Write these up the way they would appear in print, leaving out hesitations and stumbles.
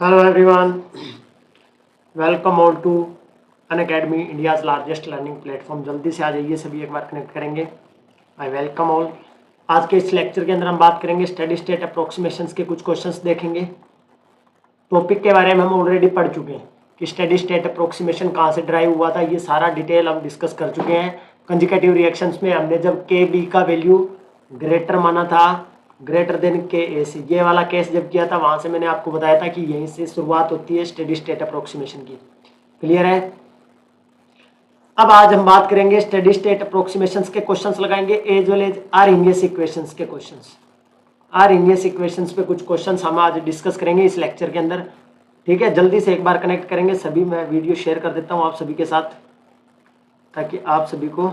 Hello everyone, welcome all to Unacademy, India's largest learning platform. जल्दी से आ जाइए, सभी एक बार कनेक्ट करेंगे। I welcome all. आज के इस लेक्चर के अंदर हम बात करेंगे स्टडी स्टेट अप्रोक्सीमेशंस के कुछ क्वेश्चंस देखेंगे। टॉपिक के बारे में हम ऑलरेडी पढ़ चुके हैं कि स्टडी स्टेट अप्रोक्सीमेशन कहाँ से ड्राइव हुआ था, ये सारा डिटेल हम डिस्कस कर चुके हैं। कंजिक्यूटिव रिएक्शंस में हमने जब के बी का वैल्यू ग्रेटर माना था, ग्रेटर देन के ए से, ये वाला केस जब किया था, वहां से मैंने आपको बताया था कि यहीं से शुरुआत होती है स्टेडी स्टेट अप्रोक्सीमेशन की। क्लियर है? अब आज हम बात करेंगे स्टेडी स्टेट अप्रोक्सीमेशंस के क्वेश्चंस लगाएंगे एज वेल एज आरइनियस इक्वेशंस के क्वेश्चंस। आरइनियस इक्वेशंस पे कुछ क्वेश्चंस हम आज डिस्कस करेंगे इस लेक्चर के अंदर। ठीक है, जल्दी से एक बार कनेक्ट करेंगे सभी। मैं वीडियो शेयर कर देता हूँ आप सभी के साथ, ताकि आप सभी को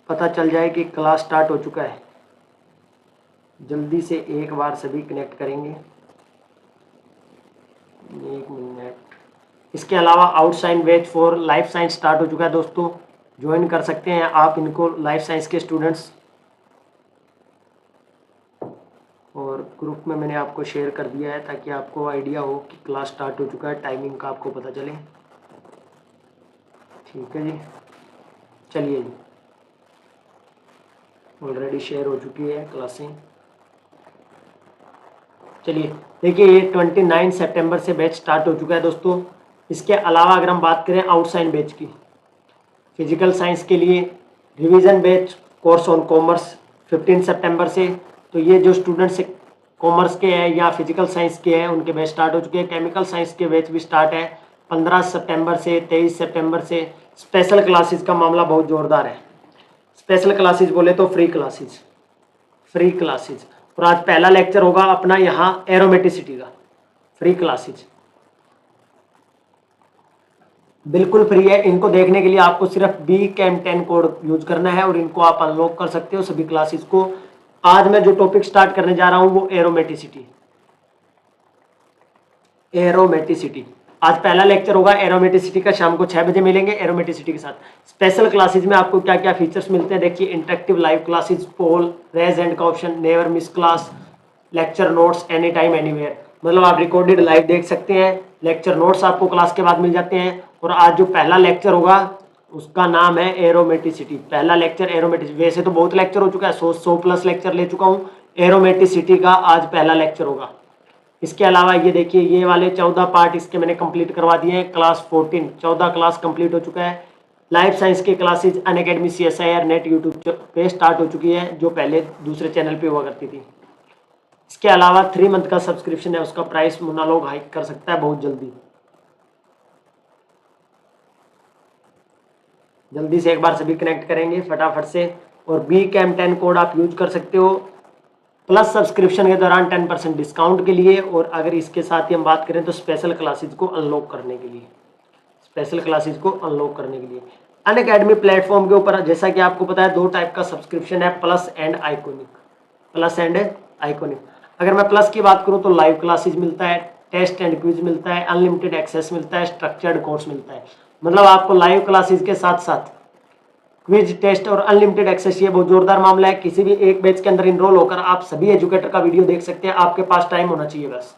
पता चल जाए कि क्लास स्टार्ट हो चुका है। जल्दी से एक बार सभी कनेक्ट करेंगे। एक मिनट। इसके अलावा outside batch for life science start हो चुका है दोस्तों, ज्वाइन कर सकते हैं आप इनको, लाइफ साइंस के स्टूडेंट्स। और ग्रुप में मैंने आपको शेयर कर दिया है ताकि आपको आइडिया हो कि क्लास स्टार्ट हो चुका है, टाइमिंग का आपको पता चले। ठीक है जी, चलिए जी, ऑलरेडी शेयर हो चुकी है क्लासें। चलिए देखिए, ये 29 सितंबर से बैच स्टार्ट हो चुका है दोस्तों। इसके अलावा अगर हम बात करें आउटसाइड बैच की, फिजिकल साइंस के लिए revision batch course on commerce 15 सितंबर से, तो ये जो स्टूडेंट्स कॉमर्स के हैं या फिजिकल साइंस के हैं उनके बैच स्टार्ट हो चुके हैं। केमिकल साइंस के बैच भी स्टार्ट है 15 सितंबर से 23 सितंबर से। स्पेशल क्लासेस का मामला बहुत ज़ोरदार है। स्पेशल क्लासेस बोले तो फ्री क्लासेस, फ्री क्लासेस। और आज पहला लेक्चर होगा अपना यहाँ एरोमेटिसिटी का, फ्री क्लासेस बिल्कुल फ्री है। इनको देखने के लिए आपको सिर्फ BCAM10 कोड यूज करना है और इनको आप अनलॉक कर सकते हो सभी क्लासेस को। आज मैं जो टॉपिक स्टार्ट करने जा रहा हूं वो एरोमेटिसिटी। एरोमेटिसिटी आज पहला लेक्चर होगा एरोमेटिसिटी का, शाम को 6 बजे मिलेंगे एरोमेटिसिटी के साथ। स्पेशल क्लासेस में आपको क्या क्या फीचर्स मिलते हैं देखिए, interactive live classes, poll, raise hand का option, never miss class, lecture notes any time anywhere. मतलब आप रिकॉर्डेड लाइव देख सकते हैं, लेक्चर नोट्स आपको क्लास के बाद मिल जाते हैं। और आज जो पहला लेक्चर होगा उसका नाम है एरोमेटिसिटी। पहला लेक्चर एरोमेटिसिटी, वैसे तो बहुत लेक्चर हो चुका है, 100 प्लस लेक्चर ले चुका हूँ। एरोमेटिसिटी का आज पहला लेक्चर होगा। इसके अलावा ये देखिए, ये वाले 14 पार्ट इसके मैंने कंप्लीट करवा दिए हैं। क्लास 14 14 क्लास कंप्लीट हो चुका है। लाइफ साइंस की classes Unacademy CSIR net YouTube पे स्टार्ट हो चुकी है, जो पहले दूसरे चैनल पे हुआ करती थी। इसके अलावा 3 मंथ का सब्सक्रिप्शन है, उसका प्राइस मुन्ना लोग हाइक कर सकता है बहुत जल्दी। जल्दी से एक बार सभी कनेक्ट करेंगे फटाफट से। और BCAM10 कोड आप यूज कर सकते हो प्लस सब्सक्रिप्शन के दौरान 10% डिस्काउंट के लिए। और अगर इसके साथ ही हम बात करें तो स्पेशल क्लासेज को अनलॉक करने के लिए, स्पेशल क्लासेज को अनलॉक करने के लिए अनअकैडमी प्लेटफॉर्म के ऊपर, जैसा कि आपको पता है, 2 टाइप का सब्सक्रिप्शन है, plus and iconic. Plus and iconic, अगर मैं प्लस की बात करूं तो लाइव क्लासेज मिलता है, टेस्ट एंड क्विज मिलता है, अनलिमिटेड एक्सेस मिलता है, स्ट्रक्चर्ड कोर्स मिलता है। मतलब आपको लाइव क्लासेज के साथ साथ क्विज, टेस्ट और अनलिमिटेड एक्सेस, ये बहुत जोरदार मामला है। किसी भी एक बैच के अंदर इनरोल होकर आप सभी एजुकेटर का वीडियो देख सकते हैं। आपके पास टाइम होना चाहिए, बस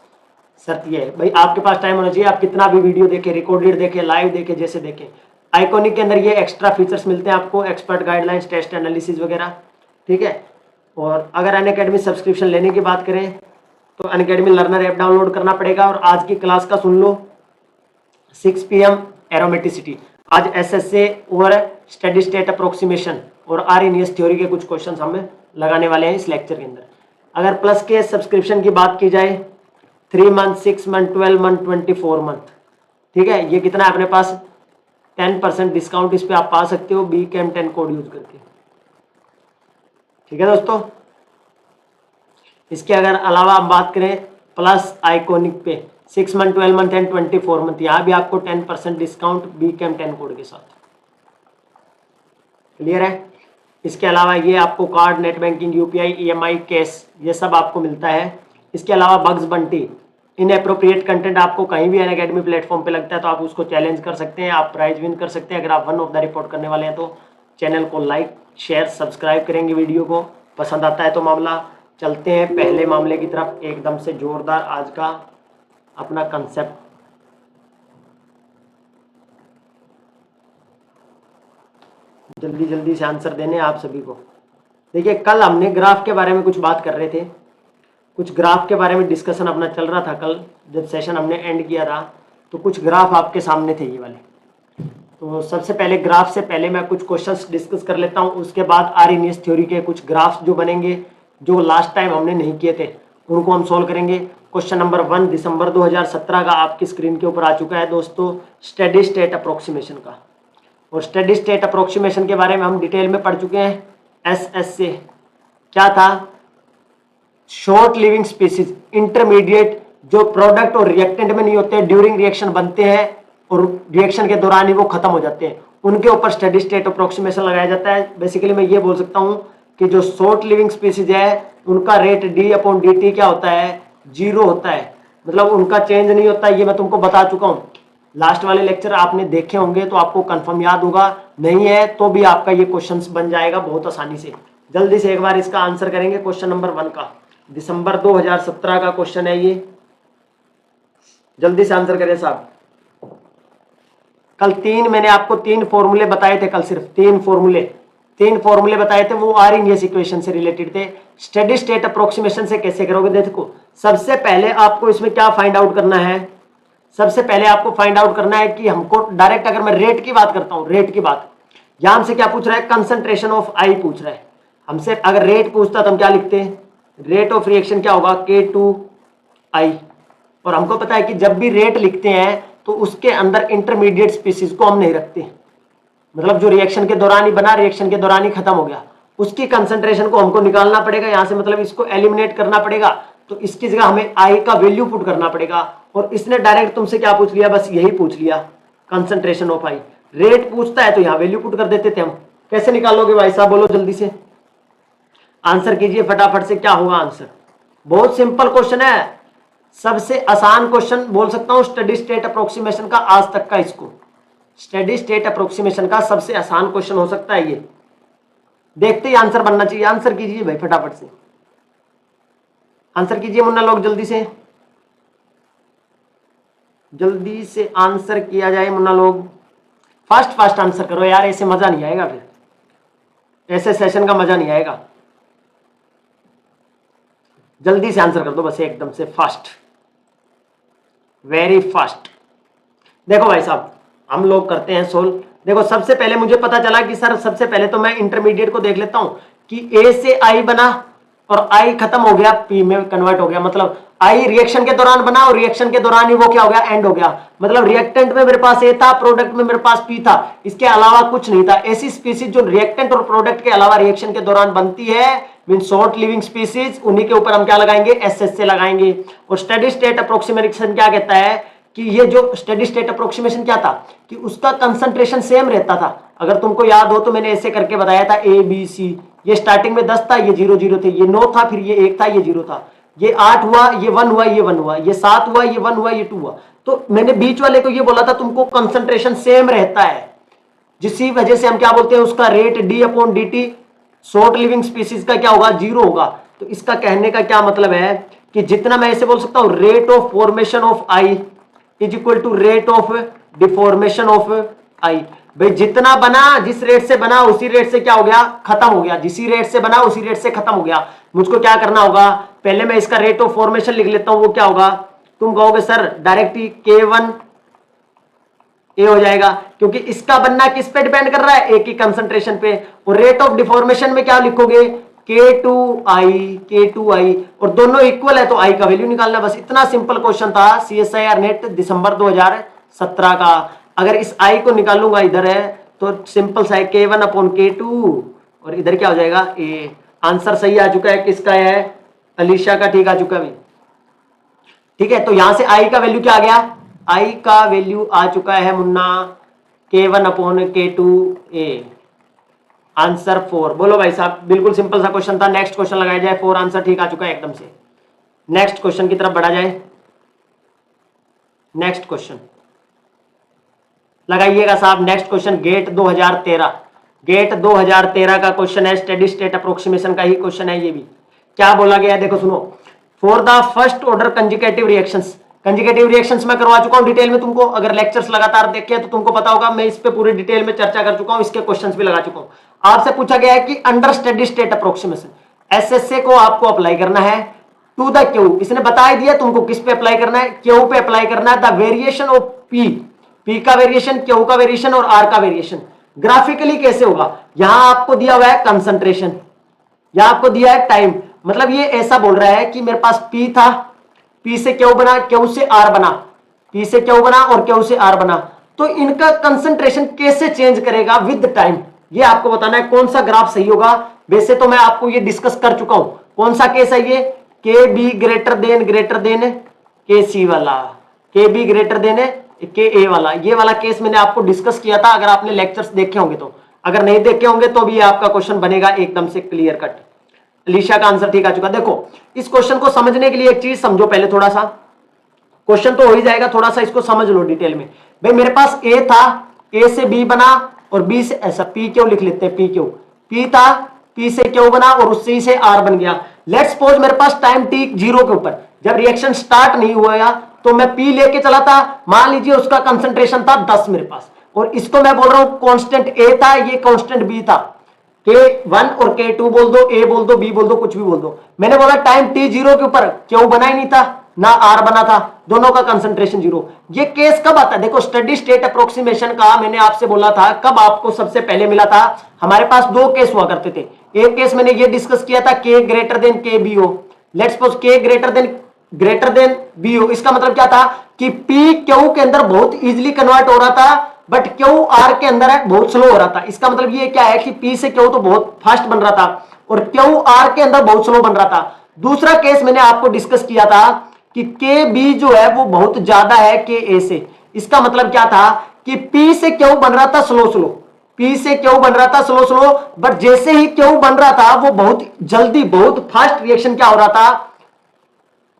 शर्त ये है भाई, आपके पास टाइम होना चाहिए। आप कितना भी वीडियो देखें, रिकॉर्डेड देखें, लाइव देखें, जैसे देखें। आइकॉनिक के अंदर ये एक्स्ट्रा फीचर्स मिलते हैं आपको, एक्सपर्ट गाइडलाइंस, टेस्ट एनालिसिस वगैरह। ठीक है। और अगर अनअकैडमी सब्सक्रिप्शन लेने की बात करें तो अनअकैडमी लर्नर ऐप डाउनलोड करना पड़ेगा। और आज की क्लास का सुन लो, 6 PM एरोमेटिसिटी। आज SSA और स्टडी स्टेट अप्रोक्सीमेशन और आरइनियस थ्योरी के कुछ क्वेश्चंस हमें लगाने वाले हैं इस लेक्चर के अंदर। अगर प्लस के सब्सक्रिप्शन की बात की जाए, 3 मंथ, 6 मंथ, 12 मंथ, 24 मंथ, ठीक है, ये कितना है अपने पास, 10% डिस्काउंट इस पे आप पा सकते हो BCAM10 कोड यूज करके। ठीक है दोस्तों। इसके अगर अलावा हम बात करें प्लस आइकॉनिक पे, 6 मंथ, 12 मंथ एंड 24 मंथ, यहाँ भी आपको 10% डिस्काउंट BCAM10 कोड के साथ। क्लियर है? इसके अलावा ये आपको card, net banking, UPI, EMI, cash, ये सब आपको मिलता है। इसके अलावा बग्स बंटी, इनएप्रोप्रिएट कंटेंट आपको कहीं भी अनअकैडमी प्लेटफॉर्म पे लगता है तो आप उसको चैलेंज कर सकते हैं, आप प्राइज विन कर सकते हैं। अगर आप 1 ऑफ द रिपोर्ट करने वाले हैं तो चैनल को लाइक, शेयर, सब्सक्राइब करेंगे, वीडियो को पसंद आता है तो। मामला चलते हैं पहले मामले की तरफ, एकदम से जोरदार आज का अपना कंसेप्ट। जल्दी जल्दी से आंसर देने आप सभी को। देखिए कल हमने ग्राफ के बारे में कुछ बात कर रहे थे, कुछ ग्राफ के बारे में डिस्कशन अपना चल रहा था। कल जब सेशन हमने एंड किया था तो कुछ ग्राफ आपके सामने थे ये वाले। तो सबसे पहले ग्राफ से पहले मैं कुछ क्वेश्चंस डिस्कस कर लेता हूं, उसके बाद आर्यनियस थ्योरी के कुछ ग्राफ्स जो बनेंगे जो लास्ट टाइम हमने नहीं किए थे उनको हम सॉल्व करेंगे। क्वेश्चन नंबर 1 दिसंबर 2017 का आपकी स्क्रीन के ऊपर आ चुका है दोस्तों, स्टेडी स्टेट अप्रोक्सीमेशन का। और स्टेडी स्टेट अप्रोक्सीमेशन के बारे में हम डिटेल में पढ़ चुके हैं एसएस से। क्या था? शॉर्ट लिविंग स्पीसीज, इंटरमीडिएट जो प्रोडक्ट और रिएक्टेंट में नहीं होते, ड्यूरिंग रिएक्शन बनते हैं और रिएक्शन के दौरान ही वो खत्म हो जाते हैं, उनके ऊपर स्टेडी स्टेट अप्रोक्सीमेशन लगाया जाता है। बेसिकली मैं ये बोल सकता हूं कि जो शॉर्ट लिविंग स्पीसीज है उनका रेट d/dt क्या होता है? 0 होता है, मतलब उनका चेंज नहीं होता। ये मैं तुमको बता चुका हूं, लास्ट वाले लेक्चर आपने देखे होंगे तो आपको कंफर्म याद होगा, नहीं है तो भी आपका ये क्वेश्चन बन जाएगा बहुत आसानी से। जल्दी से एक बार इसका आंसर करेंगे। क्वेश्चन नंबर 1 का दिसंबर 2017 का क्वेश्चन है ये, जल्दी से आंसर करें साहब। कल मैंने आपको 3 फॉर्मूले बताए थे, कल सिर्फ 3 फॉर्मूले बताए थे, वो आर्यनियस इक्वेशन से रिलेटेड थे। स्टेडी स्टेट अप्रोक्सीमेशन से कैसे करोगे? देखो सबसे पहले आपको इसमें क्या फाइंड आउट करना है? सबसे पहले आपको फाइंड आउट करना है कि हमको डायरेक्ट, अगर मैं रेट की बात करता हूं, रेट की बात, यहां हमसे क्या पूछ रहा है? कंसंट्रेशन ऑफ आई पूछ रहा है हमसे। अगर रेट पूछता तो हम क्या लिखते हैं? रेट ऑफ रिएक्शन क्या होगा? K2I। और हमको पता है कि जब भी रेट लिखते हैं तो उसके अंदर इंटरमीडिएट स्पीसीज को हम नहीं रखते, मतलब जो रिएक्शन के दौरान ही बना, रिएक्शन के दौरान ही खत्म हो गया, उसकी कंसंट्रेशन को हमको निकालना पड़ेगा यहां से, मतलब इसको एलिमिनेट करना पड़ेगा। तो इसकी जगह हमें आई का वैल्यू पुट करना पड़ेगा। और इसने डायरेक्ट तुमसे क्या पूछ लिया? बस यही पूछ लिया, कंसंट्रेशन ऑफ आई। रेट पूछता है तो यहाँ वैल्यू पुट कर देते थे हम। कैसे निकालोगे भाई साहब? बोलो जल्दी से आंसर कीजिए फटाफट से, क्या होगा आंसर? बहुत सिंपल क्वेश्चन है, सबसे आसान क्वेश्चन बोल सकता हूं स्टडी स्टेट अप्रोक्सीमेशन का आज तक का। इसको स्टडी स्टेट अप्रोक्सीमेशन का सबसे आसान क्वेश्चन हो सकता है ये। देखते ही आंसर बनना चाहिए। आंसर कीजिए भाई फटाफट से, आंसर कीजिए मुन्ना लोग, जल्दी से जल्दी से आंसर किया जाए मुन्ना लोग, फास्ट आंसर करो यार, ऐसे मजा नहीं आएगा, फिर ऐसे सेशन का मजा नहीं आएगा। जल्दी से आंसर कर दो बस, एकदम से फास्ट, वेरी फास्ट। देखो भाई साहब हम लोग करते हैं सोल्व। देखो सबसे पहले मुझे पता चला कि सर सबसे पहले तो मैं इंटरमीडिएट को देख लेता हूं कि ए से आई बना और आई खत्म हो गया, पी में कन्वर्ट हो गया, मतलब आई रिएक्शन के दौरान बना और रिएक्शन के दौरान ही वो क्या हो गया? एंड हो गया। मतलब रिएक्टेंट में मेरे पास ए था, प्रोडक्ट में मेरे पास पी था, इसके अलावा कुछ नहीं था। ऐसी स्पीसीज जो रिएक्टेंट और प्रोडक्ट के अलावा रिएक्शन के दौरान बनती है, मीन शॉर्ट लिविंग स्पीसीज, उन्हीं के ऊपर हम क्या लगाएंगे? एसएस से लगाएंगे। और स्टेडी स्टेट अप्रोक्सीमेशन क्या कहता है कि ये जो स्टेडी स्टेट अप्रोक्सीमेशन क्या था कि उसका कंसंट्रेशन सेम रहता था। अगर तुमको याद हो तो मैंने ऐसे करके बताया था, ए बी सी, ये स्टार्टिंग में 10 था, ये 0 0 थे, ये 9 था, फिर ये 1 था, ये 0 था, ये 8 हुआ, ये 1 हुआ, ये 1 हुआ, ये 7 हुआ, ये 1 हुआ, ये 2 हुआ। तो मैंने बीच वाले को ये बोला था तुमको कंसंट्रेशन सेम रहता है, जिसकी वजह से हम क्या बोलते हैं? उसका rate d/dt short living species का क्या होगा? 0 होगा। तो इसका कहने का क्या मतलब है कि जितना, मैं ऐसे बोल सकता हूं, rate of formation of I is equal to rate of deformation of I. भाई जितना बना, जिस रेट से बना उसी रेट से क्या हो गया? खत्म हो गया। जिसी रेट से बना उसी रेट से खत्म हो गया। मुझको क्या करना होगा? पहले मैं इसका रेट ऑफ फॉर्मेशन लिख लेता हूं, वो क्या होगा? तुम कहोगे सर डायरेक्ट ही K1 ए हो जाएगा, क्योंकि इसका बनना किस पे डिपेंड कर रहा है? ए की कंसंट्रेशन पे। और रेट ऑफ डिफॉर्मेशन में क्या लिखोगे? K2I, और दोनों इक्वल है तो आई का वैल्यू निकालना। बस इतना सिंपल क्वेश्चन था CSIR नेट दिसंबर 2017 का। अगर इस आई को निकालूंगा इधर है तो सिंपल सा है K1/K2, और इधर क्या हो जाएगा? ए। आंसर सही आ चुका है, किसका है? अलीशा का ठीक आ चुका है। ठीक है, तो यहां से आई का वैल्यू क्या आ गया? आई का वैल्यू आ चुका है मुन्ना K1/K2A। आंसर 4। बोलो भाई साहब, बिल्कुल सिंपल सा क्वेश्चन था। नेक्स्ट क्वेश्चन लगाया जाए। 4 आंसर ठीक आ चुका है एकदम से। नेक्स्ट क्वेश्चन की तरफ बढ़ा जाए। नेक्स्ट क्वेश्चन लगाइएगा साहब। नेक्स्ट क्वेश्चन गेट 2013, गेट 2013 का क्वेश्चन है, स्टेडी स्टेट अप्रोक्सीमेशन का ही क्वेश्चन है ये भी। क्या बोला गया है देखो सुनो, for the first order conjugative reactions conjugative reactions में करवा चुका हूं डिटेल में तुमको, अगर लेक्चर्स लगातार देखे तो तुमको पता होगा, मैं इस पे पूरी डिटेल में चर्चा कर चुका हूं, इसके क्वेश्चंस भी लगा चुका हूं। आपसे पूछा गया है कि under steady state approximation SSA को आपको अप्लाई करना है टू द क्यू, इसने बता ही दिया तुमको किस पे अप्लाई करना है, क्यू पे अप्लाई करना है। द वेरिएशन ऑफ पी का वेरिएशन, क्यू का वेरिएशन और आर का वेरिएशन ग्राफिकली कैसे होगा। यहां आपको दिया हुआ है कंसंट्रेशन, यहां आपको दिया है टाइम, मतलब ये ऐसा बोल रहा है कि मेरे पास पी था, पी से क्यू बना, क्यू से आर बना, पी से क्यू बना और क्यू से आर बना, तो इनका कंसंट्रेशन कैसे चेंज करेगा विद टाइम, ये आपको बताना है। कौन सा ग्राफ सही होगा, वैसे तो मैं आपको ये डिस्कस कर चुका हूं। कौन सा केस है ये, के बी ग्रेटर देन के सी वाला, के बी ग्रेटर देन के ए वाला, ये वाला केस मैंने आपको डिस्कस किया था, अगर आपने लेक्चर्स देखे होंगे तो। अगर नहीं देखे होंगे तो भी आपका क्वेश्चन बनेगा एकदम से क्लियर कट। अलीशा का आंसर ठीक आ चुका। देखो इस क्वेश्चन को समझने के लिए एक चीज समझो पहले, थोड़ा सा क्वेश्चन तो हो ही जाएगा, थोड़ा सा इसको समझ लो डिटेल में। भाई मेरे पास ए था, ए से बी बना और बी से ऐसा पी क्यू लिख लेते हैं, पी क्यू, पी था, पी से क्यू बना और उससे से आर बन गया। लेट्स सपोज मेरे पास टाइम टी 0 के ऊपर जब रिएक्शन स्टार्ट नहीं हुआ तो मैं पी लेके चला था, मान लीजिए उसका कंसंट्रेशन था 10 मेरे पास, और इसको मैं बोल रहा हूं कांस्टेंट ए था, ये कांस्टेंट बी था, K1 और K2 बोल दो, A बोल दो, B बोल दो, कुछ भी बोल दो। मैंने बोला टाइम t0 के ऊपर क्यों बना ही नहीं था, ना R बना था, दोनों का कंसंट्रेशन 0। ये केस कब आता है, देखो स्टडी स्टेट अप्रोक्सीमेशन का मैंने आपसे बोला था, कब आपको सबसे पहले मिला था। हमारे पास दो केस हुआ करते थे। एक केस मैंने ये डिस्कस किया था K greater than K B हो, let's suppose K greater than B हो। इसका मतलब क्या था कि P क्यू के अंदर बहुत इजीली कन्वर्ट हो रहा था, बट क्यू आर के अंदर है बहुत स्लो हो रहा था। इसका मतलब ये क्या है कि पी से क्यू तो बहुत फास्ट बन रहा था और क्यू आर के अंदर बहुत स्लो बन रहा था। दूसरा केस मैंने आपको डिस्कस किया था कि के बी जो है वो बहुत ज्यादा है के ए से। इसका मतलब क्या था कि पी से क्यू बन रहा था स्लो स्लो, पी से क्यू बन रहा था स्लो स्लो, बट जैसे ही क्यू बन रहा था वो बहुत जल्दी बहुत फास्ट रिएक्शन क्या हो रहा था,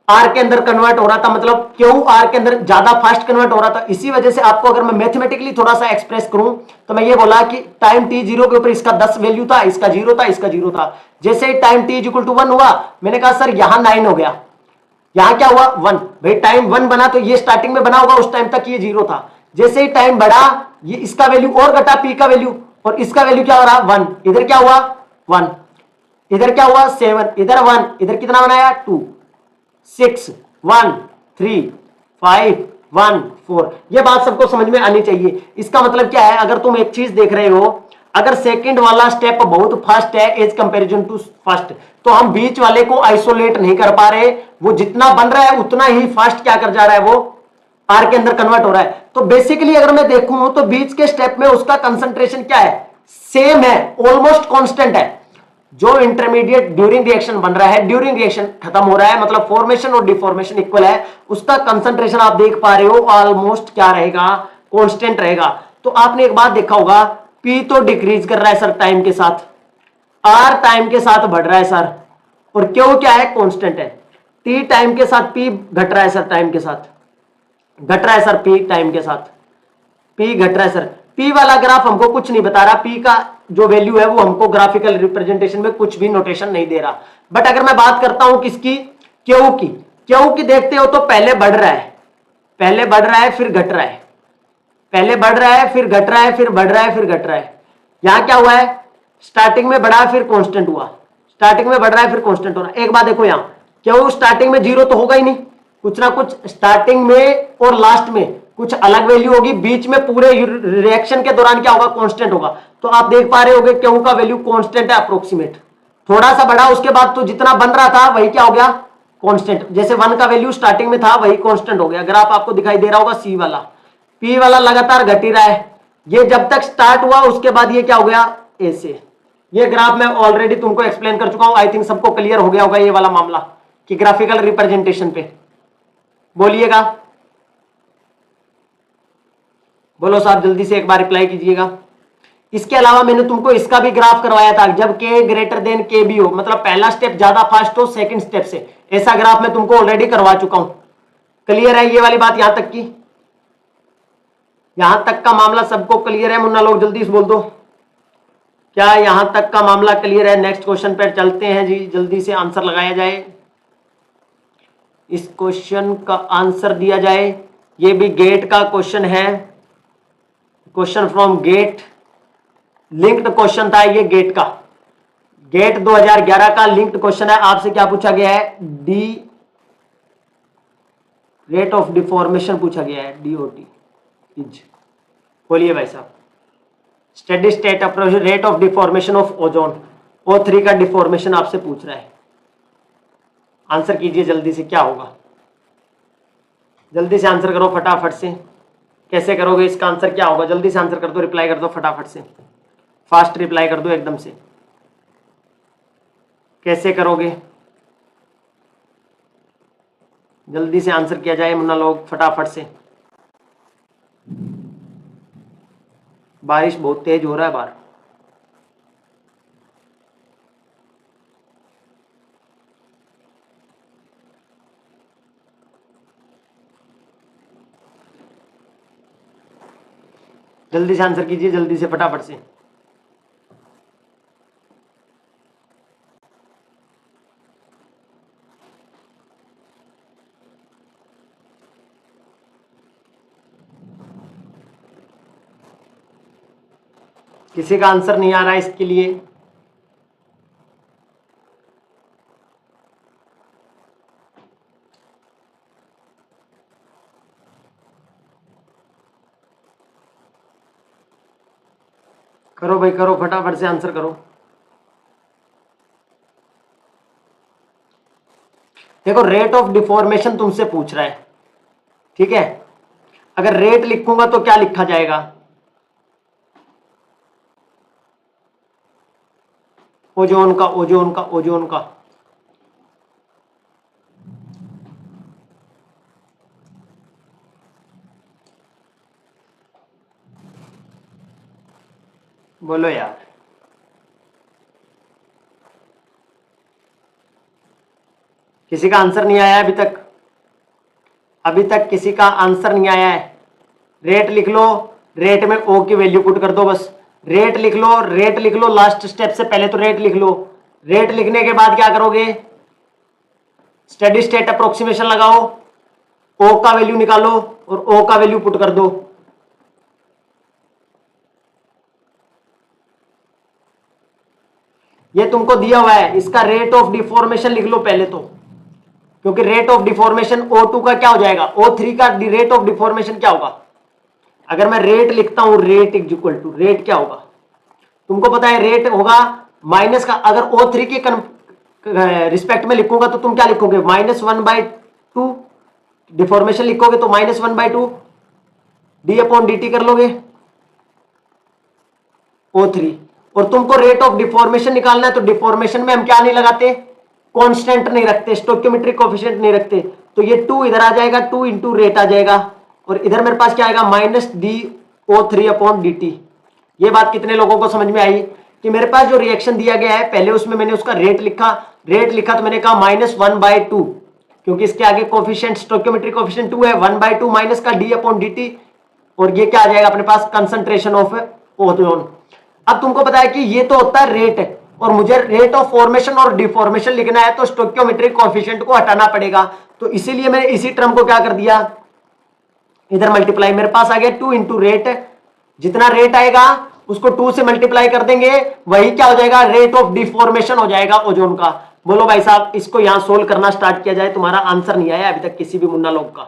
आर के अंदर कन्वर्ट हो रहा था, मतलब क्यू आर के अंदर ज्यादा फास्ट कन्वर्ट हो रहा था। इसी वजह से आपको अगर मैं मैथमेटिकली थोड़ा सा एक्सप्रेस करूं तो मैं ये बोला कि टाइम t0 के ऊपर इसका 10 वैल्यू था, इसका 0 था, इसका 0 था। जैसे ही टाइम t = 1 हुआ, मैंने कहा सर यहां 9 हो गया, यहां क्या हुआ 1। भाई टाइम 1 बना तो ये स्टार्टिंग में बना होगा, उस टाइम तक ये 0 था। जैसे ही टाइम बढ़ा, ये इसका वैल्यू और घटा, पी का वैल्यू, और इसका वैल्यू क्या हो रहा 1, इधर क्या हुआ 1, इधर क्या हुआ 7, इधर 1, इधर कितना बनाया 2, 6, 1, 3, 5, 1, 4। ये बात सबको समझ में आनी चाहिए। इसका मतलब क्या है, अगर तुम एक चीज देख रहे हो, अगर सेकंड वाला स्टेप बहुत फास्ट है एज कंपैरिजन टू फर्स्ट, तो हम बीच वाले को आइसोलेट नहीं कर पा रहे। वो जितना बन रहा है उतना ही फास्ट क्या कर जा रहा है, वो आर के अंदर कन्वर्ट हो रहा है। तो बेसिकली अगर मैं देखूं तो बीच के स्टेप में उसका कंसंट्रेशन क्या है, सेम है, ऑलमोस्ट कांस्टेंट है। जो इंटरमीडिएट ड्यूरिंग रिएक्शन बन रहा है, ड्यूरिंग रिएक्शन खत्म हो रहा है, मतलब फॉर्मेशन और डिफॉर्मेशन इक्वल है, उसका कंसंट्रेशन आप देख पा रहे हो ऑलमोस्ट क्या रहेगा, कांस्टेंट रहेगा। तो आपने एक बात देखा होगा, पी तो डिक्रीज कर रहा है सर टाइम के साथ, आर टाइम के साथ बढ़ रहा है सर, और क्यों क्या है कांस्टेंट है। टी टाइम के साथ पी घट रहा है सर, टाइम के साथ घट रहा है सर, पी टाइम के साथ पी घट रहा है सर। पी वाला ग्राफ हमको कुछ नहीं बता रहा, पी का जो वैल्यू है वो हमको ग्राफिकल रिप्रेजेंटेशन में कुछ भी नोटेशन नहीं दे रहा। बट अगर मैं बात करता हूं किसकी, क्यू की, क्यू की देखते हो तो पहले बढ़ रहा है, पहले बढ़ रहा है फिर घट रहा है, पहले बढ़ रहा है फिर घट रहा है, फिर बढ़ रहा है फिर घट रहा है। यहां क्या हुआ है, स्टार्टिंग में बढ़ा फिर कांस्टेंट हुआ, स्टार्टिंग में बढ़ रहा है फिर कांस्टेंट हो रहा है। एक बात देखो, यहां क्यू स्टार्टिंग में 0 तो होगा ही नहीं, कुछ ना कुछ स्टार्टिंग में और लास्ट में कुछ अलग वैल्यू होगी, बीच में पूरे रिएक्शन के दौरान क्या होगा, कांस्टेंट होगा। तो आप देख पा रहे होगे क्यू का वैल्यू कांस्टेंट है अप्रोक्सीमेट, थोड़ा सा बढ़ा उसके बाद तो जितना बन रहा था वही क्या हो गया कांस्टेंट। जैसे 1 का वैल्यू स्टार्टिंग में था वही कांस्टेंट हो गया। ग्राफ आपको दिखाई दे रहा होगा सी वाला, पी वाला लगातार घट ही रहा है, ये जब तक स्टार्ट हुआ उसके बाद ये क्या हो गया ऐसे। ये ग्राफ मैं ऑलरेडी तुमको एक्सप्लेन कर चुका हूं, आई थिंक सबको क्लियर हो गया होगा ये वाला मामला कि ग्राफिकल रिप्रेजेंटेशन पे। बोलिएगा, बोलो साहब जल्दी से एक बार रिप्लाई कीजिएगा। इसके अलावा मैंने तुमको इसका भी ग्राफ करवाया था, जब के ग्रेटर देन के बी हो, मतलब पहला स्टेप ज्यादा फास्ट हो सेकंड स्टेप से, ऐसा ग्राफ मैं तुमको ऑलरेडी करवा चुका हूं। क्लियर है ये वाली बात यहां तक की, यहां तक का मामला सबको क्लियर है? मुन्ना लोग जल्दी से बोल दो, क्या यहां तक का मामला क्लियर है? नेक्स्ट क्वेश्चन पर चलते हैं जी, जल्दी से आंसर लगाया जाए। इस क्वेश्चन का आंसर दिया जाए। ये भी गेट का क्वेश्चन है, question from GATE, linked question था ये गेट का, गेट 2011 का लिंक्ड क्वेश्चन है। आपसे क्या पूछा गया है, डी रेट ऑफ डिफॉर्मेशन पूछा गया है, डीओटी इज, बोलिए भाई साहब। Steady state approach rate of deformation of ozone, O3 का डिफॉर्मेशन आपसे पूछ रहा है। आंसर कीजिए जल्दी से, क्या होगा, जल्दी से आंसर करो फटाफट से। कैसे करोगे इसका आंसर, क्या होगा, जल्दी से आंसर कर दो, रिप्लाई कर दो फटाफट से, फास्ट रिप्लाई कर दो एकदम से। कैसे करोगे, जल्दी से आंसर किया जाए मुन्ना लोग फटाफट से। बारिश बहुत तेज हो रहा है बाहर। जल्दी से आंसर कीजिए, जल्दी से फटाफट से। किसी का आंसर नहीं आ रहा है इसके लिए, करो भाई करो, फटाफट से आंसर करो। देखो रेट ऑफ डिफॉर्मेशन तुमसे पूछ रहा है, ठीक है। अगर रेट लिखूंगा तो क्या लिखा जाएगा, ओजोन का, ओजोन का, ओजोन का। बोलो यार, किसी का आंसर नहीं आया है अभी तक, अभी तक किसी का आंसर नहीं आया है। रेट लिख लो, रेट में ओ की वैल्यू पुट कर दो बस। रेट लिख लो, रेट लिख लो, लास्ट स्टेप से पहले तो रेट लिख लो। रेट लिखने के बाद क्या करोगे, स्टेडी स्टेट अप्रोक्सीमेशन लगाओ, ओ का वैल्यू निकालो और ओ का वैल्यू पुट कर दो। ये तुमको दिया हुआ है, इसका रेट ऑफ डिफॉर्मेशन लिख लो पहले तो, क्योंकि रेट ऑफ डिफॉर्मेशन O2 का क्या हो जाएगा, O3 का रेट ऑफ डिफॉर्मेशन क्या होगा। अगर मैं रेट लिखता हूं, rate is equal to, rate क्या होगा तुमको पता है, रेट होगा माइनस का, अगर O3 के रिस्पेक्ट में लिखूंगा तो तुम क्या लिखोगे, -1/2 डिफॉर्मेशन लिखोगे तो -1/2 d/dt कर लोगे O3। और तुमको रेट ऑफ डिफॉर्मेशन निकालना है तो डिफॉर्मेशन में हम क्या नहीं लगाते, कांस्टेंट नहीं रखते, स्टोइकियोमेट्रिक कोएफिशिएंट नहीं रखते, तो ये 2 इधर आ जाएगा, 2 इंटू रेट आ जाएगा, और इधर मेरे पास क्या आएगा, -dO3/dt। ये बात कितने लोगों को समझ में आई कि मेरे पास जो रिएक्शन दिया गया है पहले उसमें मैंने उसका रेट लिखा, रेट लिखा तो मैंने कहा -1/2, क्योंकि इसके आगे कोएफिशिएंट, स्टोइकियोमेट्रिक कोएफिशिएंट 2 है, 1/2 माइनस का d/dt, और ये क्या आ जाएगा अपने पास, कंसंट्रेशन ऑफ ओजोन। अब तुमको पता है कि ये तो होता है रेट, और मुझे रेट ऑफ फॉर्मेशन और डिफॉर्मेशन लिखना है तो स्टोइकियोमेट्रिक कोएफिशिएंट को हटाना पड़ेगा, तो इसीलिए मैंने इसी टर्म को क्या कर दिया, इधर मल्टीप्लाई, मेरे पास आ गया 2 इंटू रेट, जितना रेट आएगा उसको 2 से मल्टीप्लाई कर देंगे, वही क्या हो जाएगा, रेट ऑफ डिफॉर्मेशन हो जाएगा ओजोन का। बोलो भाई साहब, इसको यहां सोल्व करना स्टार्ट किया जाए। तुम्हारा आंसर नहीं आया अभी तक किसी भी मुन्ना लोग का,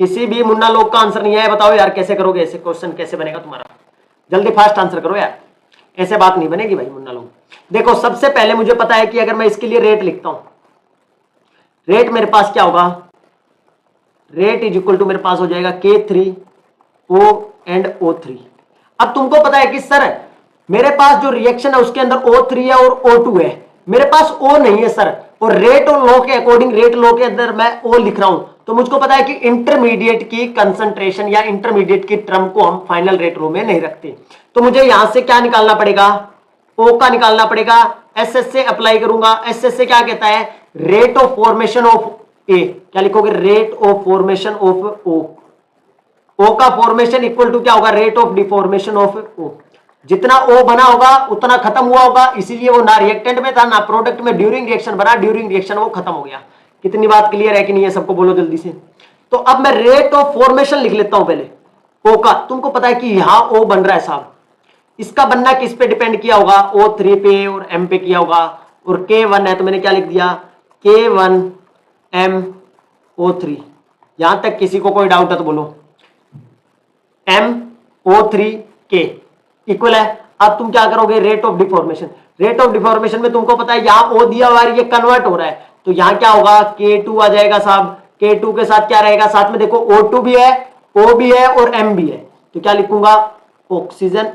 किसी भी मुन्ना लोग का आंसर नहीं आया। बताओ यार कैसे करोगे, ऐसे क्वेश्चन कैसे बनेगा तुम्हारा, जल्दी फास्ट आंसर करो यार, ऐसे बात नहीं बनेगी भाई मुन्ना लोग। देखो सबसे पहले मुझे पता है कि अगर मैं इसके लिए रेट लिखता हूं, रेट मेरे पास क्या होगा, रेट इज इक्वल टू मेरे पास हो जाएगा K3O एंड O3। अब तुमको पता है कि सर मेरे पास जो रिएक्शन है उसके अंदर O3 है और O2 है, मेरे पास O नहीं है सर, और रेट और लॉ के अकॉर्डिंग, रेट लॉ के अंदर मैं O लिख रहा हूं, तो मुझको पता है कि इंटरमीडिएट की कंसंट्रेशन या इंटरमीडिएट की टर्म को हम फाइनल रेट लो में नहीं रखते, तो मुझे यहां से क्या निकालना पड़ेगा, O का निकालना पड़ेगा। SS से अप्लाई करूंगा, SS से क्या कहता है, रेट ऑफ फॉर्मेशन ऑफ ए, क्या लिखोगे, rate of formation of O। O का फॉर्मेशन इक्वल टू क्या होगा, rate of deformation of O। जितना O बना होगा उतना खत्म हुआ होगा, इसीलिए वो ना रिएक्टेंट में था ना प्रोडक्ट में, ड्यूरिंग रिएक्शन बना, ड्यूरिंग रिएक्शन वो खत्म हो गया। इतनी बात क्लियर है कि नहीं है? सबको बोलो जल्दी से। तो अब मैं रेट ऑफ फॉर्मेशन लिख लेता हूं पहले ओ का। तुमको पता है कि यहां ओ बन रहा है साहब, इसका बनना किस पे डिपेंड किया होगा? O3 पे और M पे किया होगा। और K1 है तो मैंने क्या लिख दिया? K1MO3। यहां तक किसी को कोई डाउट है तो बोलो। MO3K इक्वल है। अब तुम क्या करोगे? Rate of deformation. Rate of deformation में तुमको पता है यहां O दिया हुआ है, ये कन्वर्ट हो रहा है, तो यहां क्या होगा? K2 आ जाएगा साहब। K2 के साथ क्या रहेगा? साथ में देखो O2 भी है, O भी है और M भी है, तो क्या लिखूंगा? ऑक्सीजन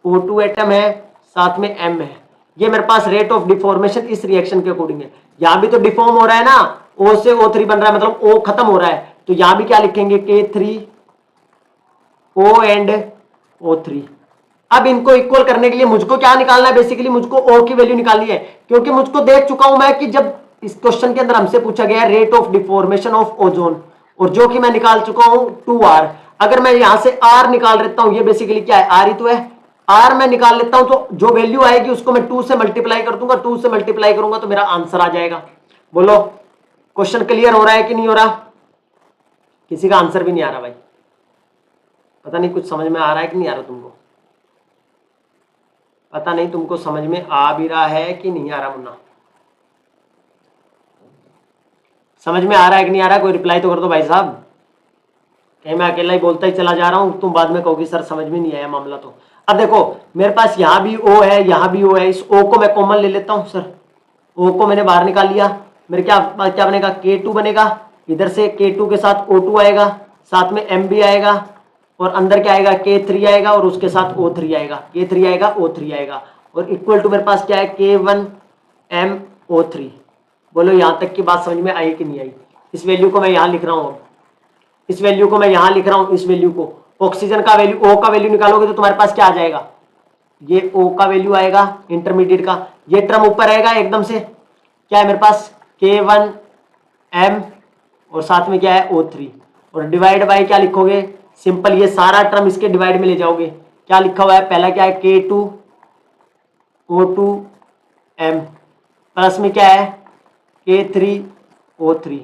O2 एटम है, साथ में M है। ये मेरे पास रेट ऑफ डिफॉर्मेशन इस रिएक्शन के अकॉर्डिंग है। यहां भी तो डिफॉर्म हो रहा है ना, O से O3 बन रहा है, मतलब O खत्म हो रहा है, तो यहां भी क्या लिखेंगे? K3O and O3। अब इनको इक्वल करने के लिए मुझको क्या निकालना है? बेसिकली मुझको O की वैल्यू निकालनी है, क्योंकि मुझको देख चुका हूं मैं कि जब इस क्वेश्चन के अंदर हमसे पूछा गया है rate of deformation of ozone, और जो कि मैं निकाल चुका हूं 2R। अगर मैं यहां से R निकाल लेता हूं, ये बेसिकली क्या है? R ही तो है। R मैं निकाल लेता हूं तो जो वैल्यू आएगी उसको मैं 2 से मल्टीप्लाई कर दूंगा, 2 से मल्टीप्लाई करूंगा तो मेरा आंसर आ जाएगा। बोलो क्वेश्चन क्लियर हो रहा है कि नहीं हो रहा? किसी का आंसर भी नहीं आ रहा भाई, पता नहीं कुछ समझ में आ रहा है कि नहीं आ रहा तुमको? पता नहीं तुमको समझ में आ भी रहा है कि नहीं आ रहा? मुन्ना समझ में आ रहा है कि नहीं आ रहा? कोई रिप्लाई तो कर दो भाई साहब। कहीं मैं अकेला ही बोलता ही चला जा रहा हूं, तुम बाद में कहोगे सर समझ में नहीं आया मामला। तो अब देखो मेरे पास यहां भी O है, यहां भी O है, इस O को मैं कॉमन ले लेता हूं सर। O को मैंने बाहर निकाल लिया, मेरे क्या क्या बनेगा? K2 बनेगा। इधर से K2 के साथ O2 आएगा, साथ में M भी आएगा, और अंदर क्या आएगा? K3 आएगा, और उसके साथ O3 आएगा। K3 आएगा, O3 आएगा, और इक्वल टू मेरे पास क्या है? K1MO3। बोलो यहां तक की बात समझ में आई कि नहीं आई? इस वैल्यू को मैं यहां लिख रहा हूं, इस वैल्यू को मैं यहां लिख रहा हूं, इस वैल्यू को। ऑक्सीजन का वैल्यू, O का वैल्यू निकालोगे तो तुम्हारे पास क्या आ जाएगा? ये O का वैल्यू आएगा इंटरमीडिएट का, ये टर्म ऊपर आएगा एकदम से, क्या है मेरे पास? K1M और साथ में क्या है? O3, और डिवाइड बाय क्या लिखोगे? सिंपल, ये सारा टर्म इसके डिवाइड में ले जाओगे। क्या लिखा हुआ है? पहला क्या है? K2O2M प्लस में क्या है? K3O3।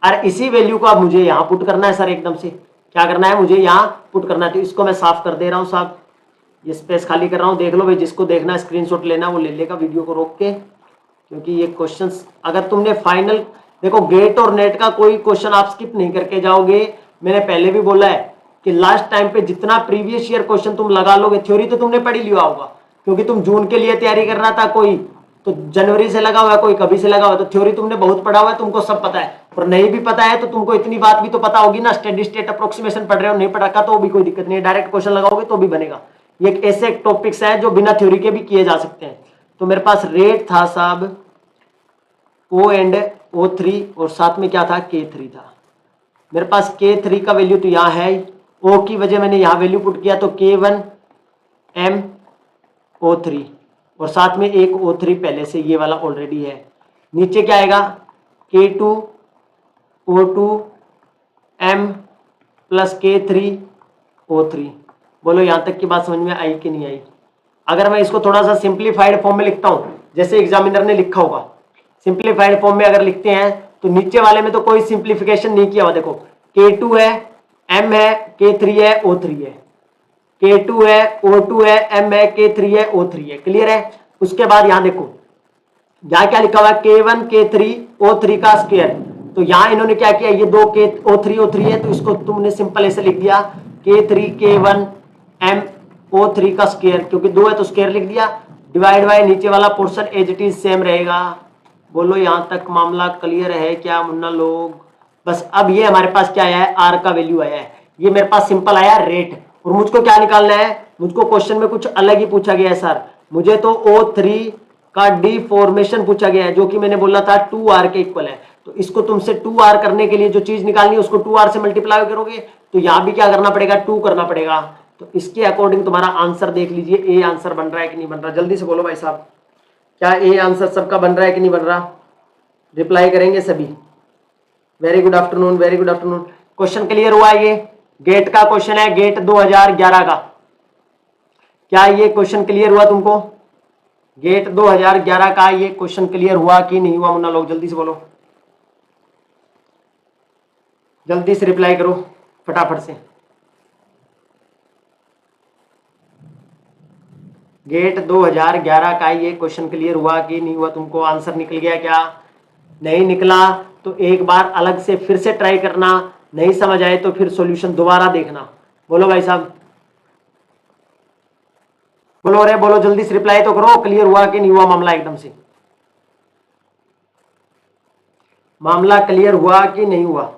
और इसी वैल्यू को अब मुझे यहां पुट करना है सर, एकदम से क्या करना है? मुझे यहां पुट करना है। तो इसको मैं साफ कर दे रहा हूं साहब, ये स्पेस खाली कर रहा हूं। देख लो भाई, जिसको देखना है स्क्रीनशॉट लेना वो ले लेगा वीडियो को रोक के, क्योंकि ये क्वेश्चंस अगर तुमने फाइनल देखो, गेट और नेट का कोई क्वेश्चन आप स्किप नहीं करके जाओगे। मैंने पहले भी बोला है कि लास्ट टाइम पे जितना प्रीवियस ईयर क्वेश्चन तुम लगा लोगे, थ्योरी तो तुमने पढ़ी लिया होगा, क्योंकि तुम जून के लिए तैयारी कर रहा था, कोई तो जनवरी से लगा हुआ है, कोई कभी से लगा हुआ है, तो थ्योरी तुमने बहुत पढ़ा हुआ है, तुमको सब पता है। और नहीं भी पता है तो तुमको इतनी बात भी तो पता होगी ना, स्टेडी स्टेट अप्रोक्सीमेशन पढ़ रहे हो, नहीं पढ़ा का तो भी कोई दिक्कत नहीं है, डायरेक्ट क्वेश्चन लगाओगे तो भी बनेगा। ये एक ऐसे टॉपिक्स है जो बिना थ्योरी के भी किए जा सकते हैं। तो मेरे पास रेट था साहब O एंड O3, और साथ में क्या था? K3 था। मेरे पास K3 का वैल्यू तो यहाँ है, O की वजह मैंने यहाँ वैल्यू पुट किया, तो K1MO3, और साथ में एक O3 पहले से ये वाला ऑलरेडी है। नीचे क्या आएगा? K2O2M plus K3O3। बोलो यहाँ तक की बात समझ में आई कि नहीं आई? अगर मैं इसको थोड़ा सा सिंप्लीफाइड फॉर्म में लिखता हूँ, जैसे एग्जामिनर ने लिखा होगा, सिंप्लीफाइड फॉर्म में अगर लिखते हैं तो नीचे वाले में तो कोई सिंप्लीफिकेशन नहीं किया हुआ। देखो K2 है, M है, K3 है, O3 है, K2 है, O2 है, M है, K3 है, O3 है। क्लियर है? उसके बाद यहां देखो, यहां क्या लिखा हुआ है? K1 K3 O3 का स्क्वायर। तो यहां इन्होंने क्या किया? ये दो O3 है, तो इसको तुमने सिंपल ऐसे लिख दिया K3 K1 M O3 का स्क्वायर, क्योंकि दो है तो स्क्वायर लिख दिया, डिवाइड बाय नीचे वाला portion as it is same रहेगा। बोलो यहां तक मामला क्लियर है क्या मुन्ना लोग? बस अब ये हमारे पास क्या आया है? आर का वैल्यू आया है। ये मेरे पास सिंपल आया रेट, और मुझको क्या निकालना है? मुझको क्वेश्चन में कुछ अलग ही पूछा गया है सर। मुझे तो O3 का डिफॉर्मेशन पूछा गया है, जो कि मैंने बोला था 2R के इक्वल है। तो इसको तुमसे 2R करने के लिए जो चीज निकालनी है उसको 2R से मल्टीप्लाई करोगे, तो यहां भी क्या करना पड़ेगा? 2 करना पड़ेगा। तो इसके अकॉर्डिंग तुम्हारा आंसर देख लीजिए, ए आंसर बन रहा है कि नहीं बन रहा? जल्दी से बोलो भाई साहब, क्या ए आंसर सबका बन रहा है कि नहीं बन रहा? रिप्लाई करेंगे सभी। Very good afternoon, very good afternoon. Question clear हुआ? ये गेट का क्वेश्चन है, गेट 2011 का। क्या ये क्वेश्चन क्लियर हुआ तुमको? गेट 2011 का ये क्वेश्चन क्लियर हुआ कि नहीं हुआ मुन्ना लोग? जल्दी से बोलो, जल्दी से रिप्लाई करो फटाफट से। गेट 2011 का ये क्वेश्चन क्लियर हुआ कि नहीं हुआ? तुमको आंसर निकल गया क्या? नहीं निकला तो एक बार अलग से फिर से ट्राई करना, नहीं समझ आए तो फिर सॉल्यूशन दोबारा देखना। बोलो भाई साहब, बोलो रे बोलो, जल्दी से रिप्लाई तो करो, क्लियर हुआ कि नहीं हुआ मामला? एकदम से मामला क्लियर हुआ कि नहीं हुआ?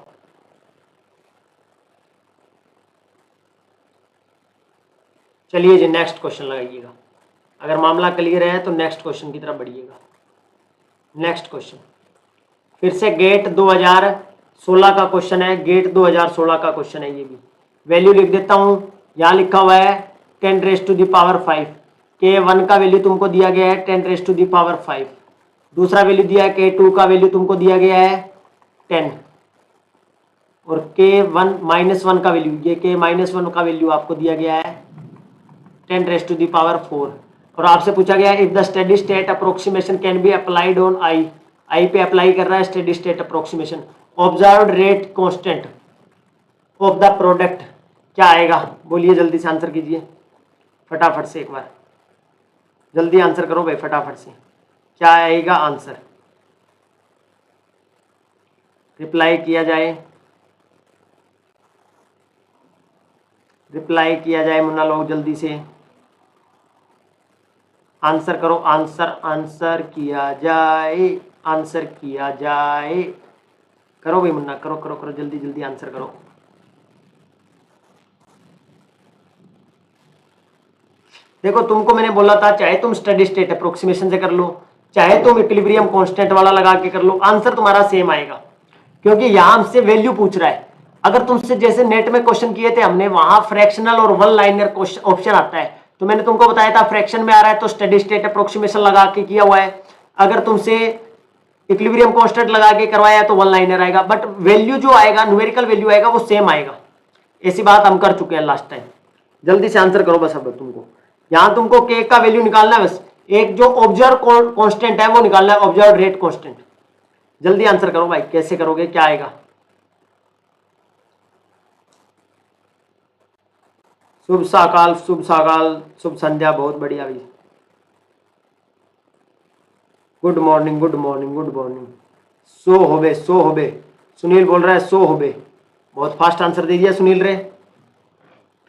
चलिए जी नेक्स्ट क्वेश्चन लगाइएगा। अगर मामला क्लियर है तो नेक्स्ट क्वेश्चन की तरफ बढ़िएगा। नेक्स्ट क्वेश्चन फिर से गेट 2016 का क्वेश्चन है, गेट 2016 का क्वेश्चन है। ये भी वैल्यू लिख देता हूं, यहां लिखा हुआ है 10⁵ K1 का वैल्यू तुमको दिया गया है 10⁵ दूसरा वैल्यू दिया है K2 का वैल्यू तुमको दिया गया है 10 और K1 का वैल्यू, ये K-1 का वैल्यू आपको दिया गया है 10⁴ और आपसे पूछा गया if the steady state approximation can be applied on I पे अप्लाई कर रहा है steady state approximation, observed rate constant of the product क्या आएगा? बोलिए जल्दी से आंसर कीजिए फटाफट से, एक बार जल्दी आंसर करो भाई फटाफट से, क्या आएगा आंसर? रिप्लाई किया जाए, रिप्लाई किया जाए मुन्ना लोग, जल्दी से आंसर करो, आंसर आंसर किया जाए, आंसर किया जाए, करो भाई मुन्ना, करो करो करो, जल्दी जल्दी आंसर करो। देखो तुमको मैंने बोला था चाहे तुम स्टडी स्टेट अप्रोक्सीमेशन से कर लो, चाहे तुम इक्विलिब्रियम कांस्टेंट वाला लगा के कर लो, आंसर तुम्हारा सेम आएगा, क्योंकि यहां हमसे वैल्यू पूछ रहा है। अगर तुमसे जैसे नेट में क्वेश्चन किए थे हमने, वहां फ्रैक्शनल और वन लाइनर ऑप्शन आता है, तो मैंने तुमको बताया था फ्रैक्शन में आ रहा है तो स्टडी स्टेट अप्रोक्सीमेशन लगा के किया हुआ है, अगर तुमसे इक्विलिब्रियम कांस्टेंट लगा के करवाया तो वन लाइनर आएगा, बट वैल्यू जो आएगा, न्यूमेरिकल वैल्यू आएगा वो सेम आएगा। ऐसी बात हम कर चुके हैं लास्ट टाइम। जल्दी से आंसर करो बस। अब तुमको यहां तुमको के का वैल्यू निकालना है, बस एक जो ऑब्जर्व कांस्टेंट है वो निकालना है, ऑब्जर्व रेट कांस्टेंट। जल्दी आंसर करो भाई, कैसे करोगे, क्या आएगा? शुभ सकाल, शुभ सकाल, शुभ संध्या, बहुत बढ़िया भाई, good morning good morning good morning. सो होबे सो होबे, सुनील बोल रहा है सो होबे, बहुत फास्ट आंसर दे दिया सुनील रे।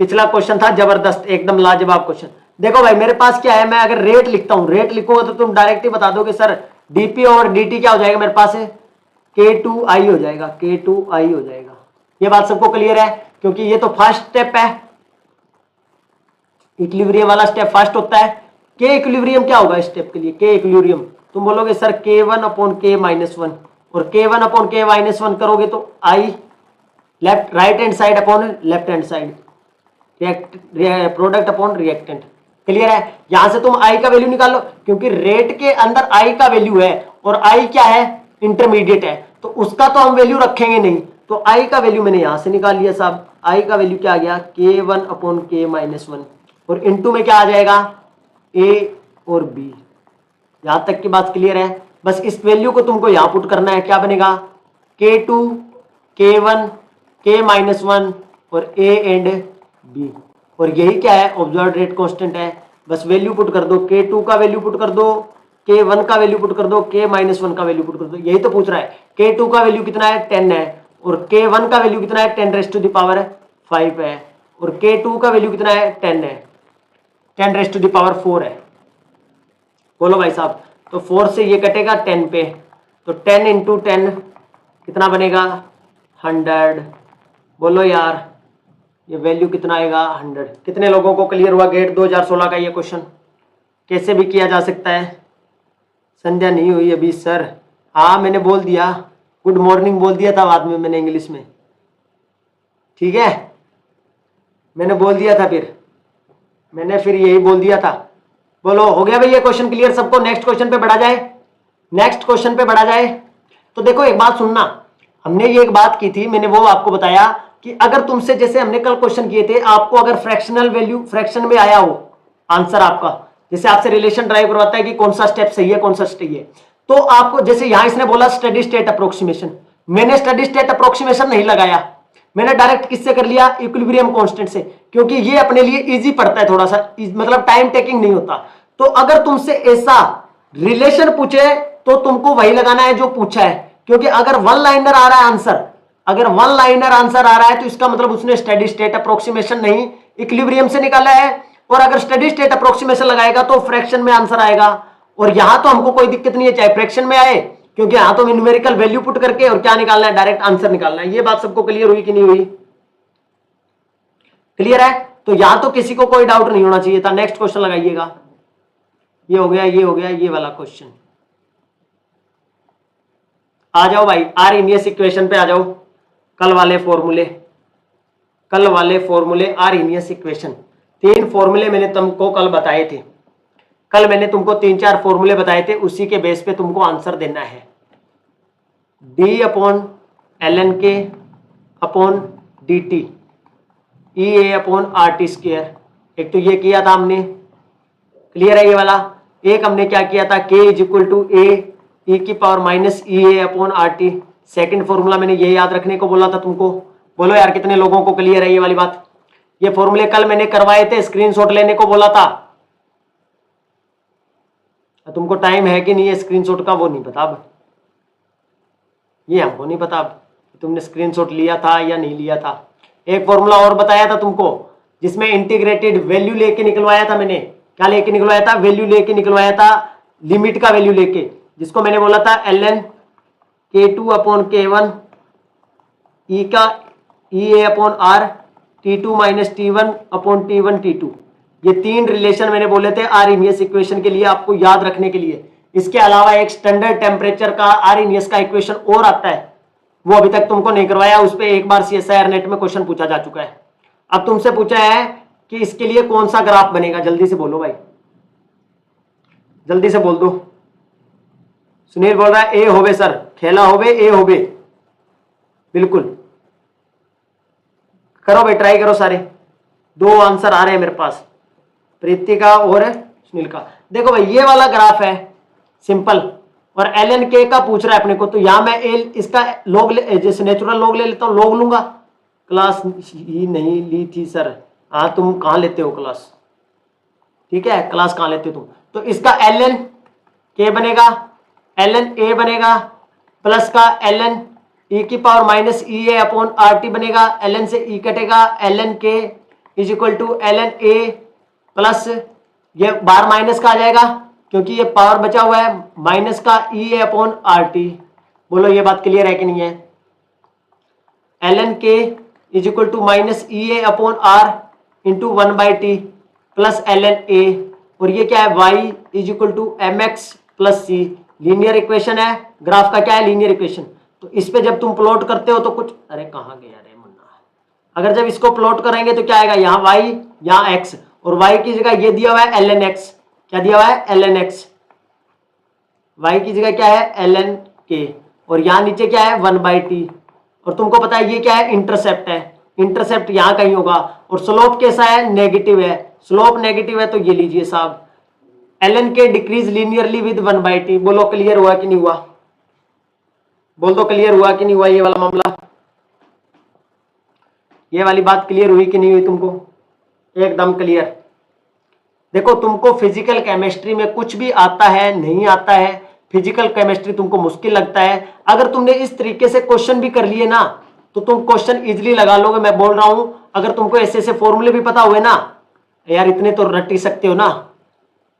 पिछला क्वेश्चन था जबरदस्त, एकदम लाजवाब क्वेश्चन। देखो भाई मेरे पास क्या है, मैं अगर रेट लिखता हूं, रेट लिखूंगा तो तुम डायरेक्ट ही बता दोगे सर डीपी और डीटी क्या हो जाएगा मेरे पास है, K2I हो जाएगा, K2I हो जाएगा। ये बात सबको क्लियर है? क्योंकि ये तो फर्स्ट स्टेप है, इक्विलिब्रियम वाला स्टेप फर्स्ट होता है। के इक्विलिब्रियम क्या होगा स्टेप के लिए? के इक्विलिब्रियम तुम बोलोगे सर K1/K-1 और K1/K-1 करोगे तो I left right hand side upon left hand side, product upon reactant. Clear है? यहां से तुम आई का वैल्यू निकाल लो, क्योंकि रेट के अंदर आई का वैल्यू है और आई क्या है, इंटरमीडिएट है, तो उसका तो हम वैल्यू रखेंगे नहीं, तो आई का वैल्यू मैंने यहां से निकाल लिया साहब। आई का वैल्यू क्या आ गया, K1/K-1 और इनटू में क्या आ जाएगा, ए और बी। यहां तक की बात क्लियर है? बस इस वैल्यू को तुमको यहां पुट करना है, क्या बनेगा, K2 K1 K-1 और ए एंड बी, और यही क्या है, ऑब्जर्व्ड रेट कांस्टेंट है। बस वैल्यू पुट कर दो, K2 का वैल्यू पुट कर दो, K1 का वैल्यू पुट कर दो, K-1 का वैल्यू पुट कर दो। यही तो पूछ रहा है। K2 का वैल्यू कितना है, 10 है, और K1 का वैल्यू कितना है, 10⁵ है, और K2 का वैल्यू कितना है, 10 है, 10⁴ है। बोलो भाई साहब, तो 4 से ये कटेगा 10 पे, तो 10 × 10 कितना बनेगा, 100। बोलो यार ये वैल्यू कितना आएगा, 100। कितने लोगों को क्लियर हुआ गेट 2016 का ये क्वेश्चन कैसे भी किया जा सकता है? संध्या नहीं हुई अभी सर? हाँ मैंने बोल दिया, गुड मॉर्निंग बोल दिया था बाद में मैंने इंग्लिश में, ठीक है, मैंने बोल दिया था, फिर मैंने फिर यही बोल दिया था। बोलो हो गया भाई ये क्वेश्चन क्लियर सबको? नेक्स्ट क्वेश्चन पे बढ़ा जाए, नेक्स्ट क्वेश्चन पे बढ़ा जाए। तो देखो एक बात सुनना, हमने ये एक बात की थी, मैंने वो आपको बताया कि अगर तुमसे जैसे हमने कल क्वेश्चन किए थे, आपको अगर फ्रैक्शनल वैल्यू फ्रैक्शन में आया हो आंसर आपका, जैसे आपसे रिलेशन ड्राइव करवाता है कि कौन सा स्टेप सही है कौन सा सही है। तो आपको जैसे यहां इसने बोला स्टेडी स्टेट अप्रोक्सीमेशन, मैंने स्टेडी स्टेट अप्रोक्सीमेशन नहीं लगाया, मैंने डायरेक्ट किससे कर लिया, इक्विलिब्रियम कांस्टेंट से, क्योंकि ये अपने लिए इजी पड़ता है थोड़ा सा, मतलब टाइम टेकिंग नहीं होता। तो अगर तुमसे ऐसा रिलेशन पूछे तो तुमको वही लगाना है जो पूछा है, क्योंकि अगर वन लाइनर आ रहा है आंसर, अगर वन लाइनर आंसर आ रहा है तो इसका मतलब उसने स्टेडी स्टेट अप्रोक्सीमेशन नहीं इक्विलिब्रियम से निकाला है, और अगर स्टेडी स्टेट अप्रोक्सीमेशन लगाएगा तो फ्रैक्शन में आंसर आएगा। और यहां तो हमको कोई दिक्कत नहीं है चाहे फ्रैक्शन में आए, क्योंकि यहां तो न्यूमेरिकल वैल्यू पुट करके और क्या निकालना है, डायरेक्ट आंसर निकालना है। ये बात सबको क्लियर हुई कि नहीं हुई? क्लियर है? तो यहां तो किसी को कोई डाउट नहीं होना चाहिए था। नेक्स्ट क्वेश्चन लगाइएगा। ये हो गया, ये हो गया, ये वाला क्वेश्चन। आ जाओ भाई, आर्हेनियस इक्वेशन पे आ जाओ। कल वाले फॉर्मूले, कल वाले फॉर्मूले आर्हेनियस इक्वेशन, 3 फॉर्मूले मैंने तुमको कल बताए थे। कल मैंने तुमको 3-4 फॉर्मूले बताए थे, उसी के बेस पे तुमको आंसर देना है। D/ln upon dt EA/RT²। एक तो ये किया था हमने, क्लियर है ये वाला। एक हमने क्या किया था, K = A e⁻−EA/RT। Second formula मैंने ये याद रखने को बोला था तुमको। बोलो यार कितने लोगों को क्लियर है ये वाली बात? ये फॉर्मूले कल मैंने करवाए थे, स्क्रीनशॉट लेने को बोला था। तुमको टाइम है कि नहीं है स्क्रीनशॉट का वो नहीं पता अब, ये हमको नहीं पता अब तुमने स्क्रीनशॉट लिया था या नहीं लिया था। एक फॉर्मूला और बताया था तुमको जिसमें इंटीग्रेटेड वैल्यू लेके निकलवाया था मैंने। क्या लेके निकलवाया था? वैल्यू लेके निकलवाया था, लिमिट का वैल्यू लेके, जिसको मैंने बोला था ln K2/K1 e का EA/R T2-T1/T1 ये 3 रिलेशन मैंने बोले थे आर्हेनियस इक्वेशन के लिए, आपको याद रखने के लिए। इसके अलावा एक स्टैंडर्ड टेम्परेचर का आर्हेनियस का इक्वेशन और आता है, वो अभी तक तुमको नहीं करवाया, उस पर एक बार CSIR नेट में क्वेश्चन पूछा जा चुका है। अब तुमसे पूछा है कि इसके लिए कौन सा ग्राफ बनेगा, जल्दी से बोलो भाई, जल्दी से बोल दो। सुनील बोल रहा है ए होवे सर, खेला होवे ए होवे, बिल्कुल करो भाई, ट्राई करो सारे। 2 आंसर आ रहे हैं मेरे पास, प्रीति का और सुनील का। देखो भाई ये वाला ग्राफ है सिंपल, और ln k का पूछ रहा है अपने को, तो यहां मैं इसका लॉग जैसे नेचुरल लॉग ले लेता हूं, लॉग लूंगा। क्लास ही नहीं ली थी सर। हाँ तुम कहां लेते हो क्लास, ठीक है, क्लास कहां लेते हो तुम। तो इसका ln k बनेगा, ln a बनेगा, प्लस का ln e⁻−EA/RT बनेगा, ln से e कटेगा, ln k = ln a plus ये बार माइनस का आ जाएगा क्योंकि ये पावर बचा हुआ है, माइनस का EA/RT। बोलो ये बात क्लियर है कि नहीं है? ln k = -EA/R × 1/t plus ln a, और ये क्या है, y = mx + c। Linear equation है, ग्राफ का क्या है, लीनियर इक्वेशन। तो इस पे जब तुम प्लॉट करते हो तो कुछ, अरे कहाँ गया रे मुन्ना, अगर जब इसको प्लॉट करेंगे तो क्या आएगा, यहाँ y यहाँ x, और y की जगह ये दिया हुआ है ln x। क्या दिया हुआ है? ln x। y की जगह क्या है, ln k, और यहाँ नीचे क्या है, 1/t। और तुमको पता है ये क्या है, इंटरसेप्ट है, इंटरसेप्ट यहाँ कहीं होगा। और स्लोप कैसा है, नेगेटिव है, स्लोप नेगेटिव है, तो ये लीजिए साहब ln k decrease linearly with 1/t। बोलो क्लियर हुआ कि नहीं हुआ? बोल दो क्लियर हुआ कि नहीं हुआ ये वाला मामला? ये वाली बात क्लियर हुई कि नहीं हुई तुमको? एकदम क्लियर। देखो तुमको फिजिकल केमिस्ट्री में कुछ भी आता है नहीं आता है, फिजिकल केमिस्ट्री तुमको मुश्किल लगता है, अगर तुमने इस तरीके से क्वेश्चन भी कर लिए ना तो तुम क्वेश्चन इजीली लगा लोगे। मैं बोल रहा हूं अगर तुमको ऐसे ऐसे फॉर्मूले भी पता हुए ना यार, इतने तो रट ही सकते हो ना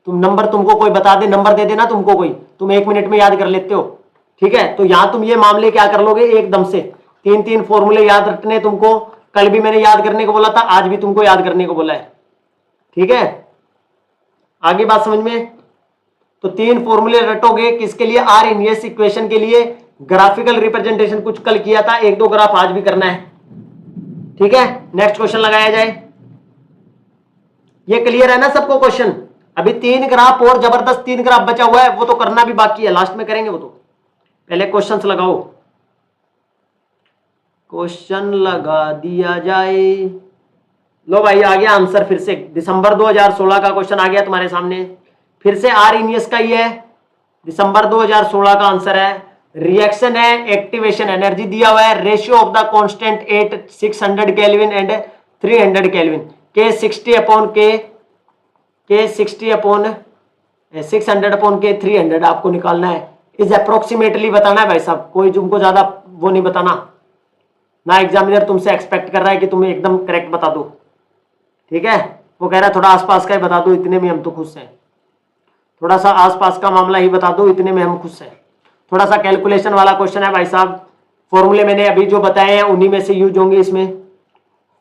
तुम। नंबर तुमको कोई बता दे, नंबर दे देना तुमको कोई, तुम 1 मिनट में याद कर लेते हो, ठीक है। तो यहां तुम ये मामले क्या कर लोगे एकदम से, 3 फॉर्मूले याद रखने तुमको। कल भी मैंने याद करने को बोला था, आज भी तुमको याद करने को बोला है, ठीक है। आगे बात समझ में? तो 3 फॉर्मूले रटोगे किसके लिए, आर्हेनियस इक्वेशन के लिए। ग्राफिकल रिप्रेजेंटेशन कुछ कल किया था, 1-2 ग्राफ आज भी करना है, ठीक है। नेक्स्ट क्वेश्चन लगाया जाए। ये क्लियर है ना सबको क्वेश्चन? अभी 3 ग्राफ और जबरदस्त 3 ग्राफ बचा हुआ है, वो तो करना भी बाकी है, लास्ट में करेंगे वो तो। पहले क्वेश्चंस लगाओ, क्वेश्चन लगा दिया जाए। लो भाई आ गया आंसर फिर से, दिसंबर 2016 का क्वेश्चन आ गया तुम्हारे सामने। फिर से आर्नियस का ही है, दिसंबर 2016 का आंसर है। रिएक्शन है, एक्टिवेशन एनर्जी दिया हुआ है, ratio of the constant 8 600 kelvin and 300 kelvin, के 60 अपॉन के 60 अपॉन 600 अपॉन के 300 आपको निकालना है। इज अप्रोक्सीमेटली बताना है भाई साहब, कोई तुमको ज्यादा वो नहीं बताना ना, एग्जामिनर तुमसे एक्सपेक्ट कर रहा है कि तुम्हें एकदम करेक्ट बता दो, ठीक है। वो कह रहा है थोड़ा आसपास का ही बता दो, इतने में हम तो खुश हैं, थोड़ा सा आसपास का मामला ही बता दो, इतने में हम खुश हैं। थोड़ा सा कैलकुलेशन वाला क्वेश्चन है भाई साहब, फॉर्मूले मैंने अभी जो बताए हैं उन्हीं में से यूज होंगे इसमें।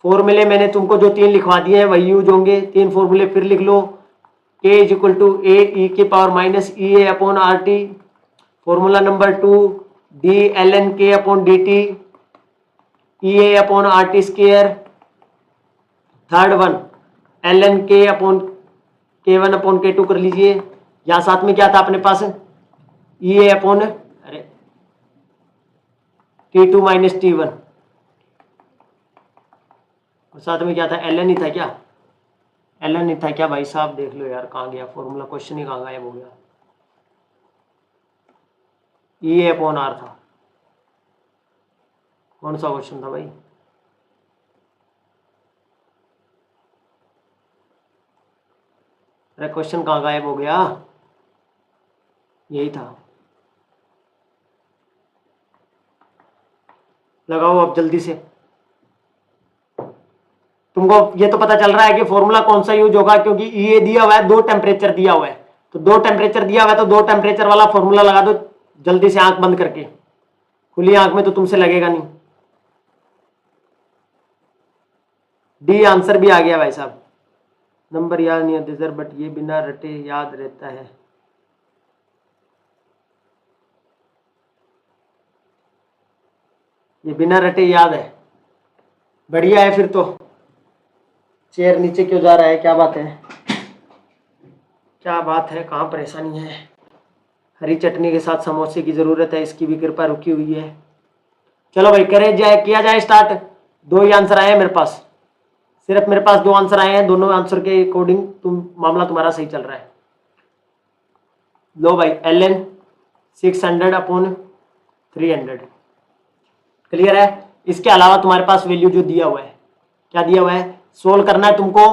फॉर्मूले मैंने तुमको जो 3 लिखवा दिए हैं वही यूज होंगे, 3 फॉर्मूले फिर लिख लो। K is equal to A E के power minus E A upon R T, formula number 2 D L N K upon D T E A upon R T square, third one L N K upon K one upon K two कर लीजिए। यहाँ साथ में क्या था अपने पास, E A upon R T two minus T one, और साथ में क्या था, एल एन ही था क्या, एल एन ही था क्या भाई साहब, देख लो यार कहाँ गया फॉर्मूला, क्वेश्चन ही कहाँ गायब हो गया। ई ए अपॉन आर था, कौन सा क्वेश्चन था भाई, अरे क्वेश्चन कहाँ गायब हो गया, यही था, लगाओ अब जल्दी से। तुमको ये तो पता चल रहा है कि फॉर्मूला कौन सा यूज होगा, क्योंकि ये दिया हुआ है, 2 टेम्परेचर दिया हुआ है, तो 2 टेम्परेचर दिया हुआ है तो 2 टेम्परेचर वाला फॉर्मूला लगा दो जल्दी से, आंख बंद करके, खुली आंख में तो तुमसे लगेगा नहीं। डी आंसर भी आ गया भाई साहब, नंबर याद नहीं आते सर, बट ये बिना रटे याद रहता है। ये बिना रटे याद है, बढ़िया है फिर तो। चेयर नीचे क्यों जा रहा है, क्या बात है, क्या बात है, कहाँ परेशानी है। हरी चटनी के साथ समोसे की जरूरत है, इसकी भी कृपा रुकी हुई है। चलो भाई करे जाए, किया जाए स्टार्ट। 2 ही आंसर आए हैं मेरे पास, सिर्फ मेरे पास 2 आंसर आए हैं, दोनों आंसर के अकॉर्डिंग मामला तुम्हारा सही चल रहा है। लो भाई एल एन 600 अपॉन 300 क्लियर है। इसके अलावा तुम्हारे पास वैल्यू जो दिया हुआ है, क्या दिया हुआ है, सोल्व करना है तुमको।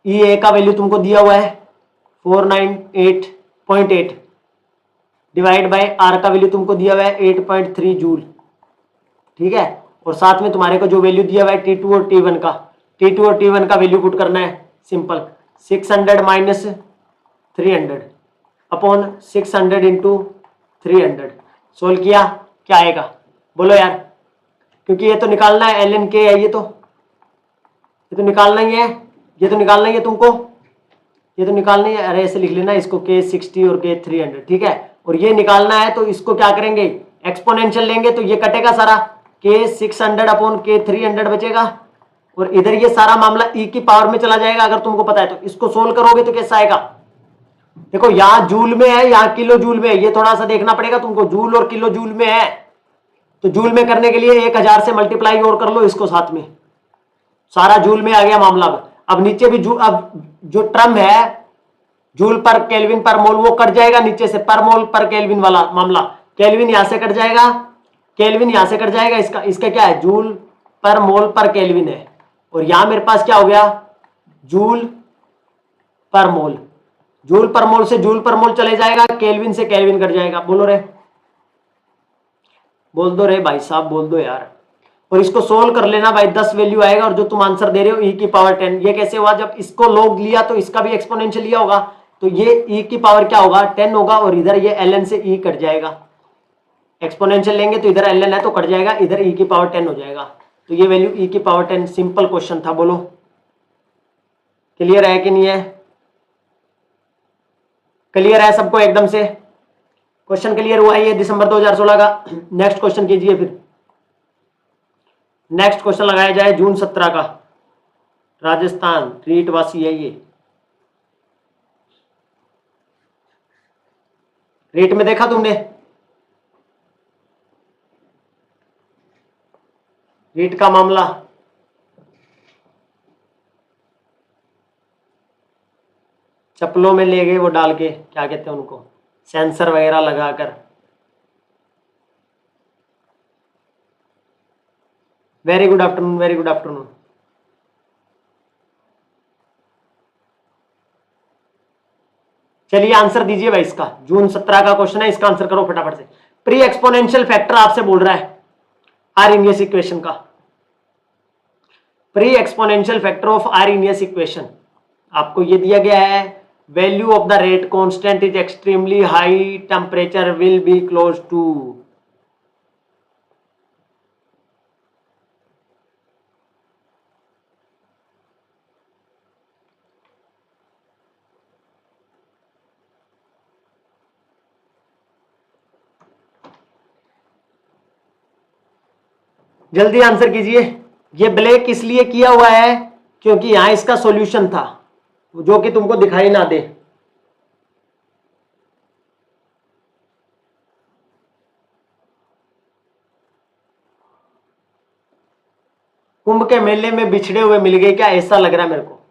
ई ए का वैल्यू तुमको दिया हुआ है 498.8 डिवाइड बाय आर का वैल्यू तुमको दिया हुआ है 8.3 जूल, ठीक है। और साथ में तुम्हारे को जो वैल्यू दिया हुआ है T2 और T1 का, T2 और T1 का वैल्यू पुट करना है, simple 600 minus 300 upon 600 into 300, solve किया क्या आएगा बोलो यार, क्योंकि ये तो निकालना है, एल एन के है, ये तो निकालना ही है, ये तो निकालना ही है तुमको, ये तो निकालना ही है। अरे ऐसे लिख लेना इसको K60 और K300, ठीक है। और ये निकालना है तो इसको क्या करेंगे, एक्सपोनेंशियल लेंगे तो ये कटेगा सारा, K600 अपॉन K300 बचेगा, और इधर ये सारा मामला e की पावर में चला जाएगा। अगर तुमको पता है तो इसको सोल्व करोगे तो कैसा आएगा, देखो यहाँ जूल में है, यहाँ किलो जूल में है, ये थोड़ा सा देखना पड़ेगा तुमको, जूल और किलो जूल में है, तो जूल में करने के लिए 1000 से मल्टीप्लाई और कर लो इसको साथ में, सारा जूल में आ गया मामला। अब नीचे भी अब जो टर्म है जूल पर केल्विन पर मोल वो कट जाएगा नीचे से, पर मोल पर केल्विन वाला मामला, केल्विन यहां से कट जाएगा, केल्विन यहां से कट जाएगा, इसका क्या है, जूल पर मोल पर केल्विन है, और यहां मेरे पास क्या हो गया, जूल पर मोल, जूल पर मोल से जूल पर मोल चले जाएगा, केल्विन से केल्विन कट जाएगा। बोलो रे, बोल दो रे भाई साहब, बोल दो यार। और इसको सोल्व कर लेना भाई, 10 वैल्यू आएगा, और जो तुम आंसर दे रहे हो e की पावर 10, ये कैसे हुआ, जब इसको log लिया तो इसका भी एक्सपोनेंशियल लिया होगा, तो ये e की पावर क्या होगा 10 होगा, और इधर ये ln से e कट जाएगा, एक्सपोनेंशियल लेंगे तो इधर ln है तो कट जाएगा, इधर e की पावर 10 हो जाएगा, तो ये वैल्यू e की पावर 10, सिंपल क्वेश्चन था। बोलो क्लियर है कि नहीं है, क्लियर है सबको एकदम से, क्वेश्चन क्लियर हुआ है, ये दिसंबर 2016 का। नेक्स्ट क्वेश्चन कीजिए फिर, नेक्स्ट क्वेश्चन लगाया जाए जून 17 का, राजस्थान रीट वासी है ये, रीट में देखा तुमने, रीट का मामला, चप्पलों में ले गए वो डाल के, क्या कहते हैं उनको, सेंसर वगैरह लगाकर। Very good afternoon, very good afternoon. चलिए आंसर दीजिए भाई इसका, जून 17 का क्वेश्चन है, इसका आंसर करो फटाफट से। प्री एक्सपोनेंशियल फैक्टर आपसे बोल रहा है आर्हेनियस इक्वेशन का, pre exponential factor of Arrhenius equation आपको ये दिया गया है, value of the rate constant is extremely high temperature will be close to. जल्दी आंसर कीजिए। ये ब्लैक इसलिए किया हुआ है क्योंकि यहां इसका सॉल्यूशन था जो कि तुमको दिखाई ना दे। कुंभ के मेले में बिछड़े हुए मिल गए क्या, ऐसा लग रहा है मेरे को।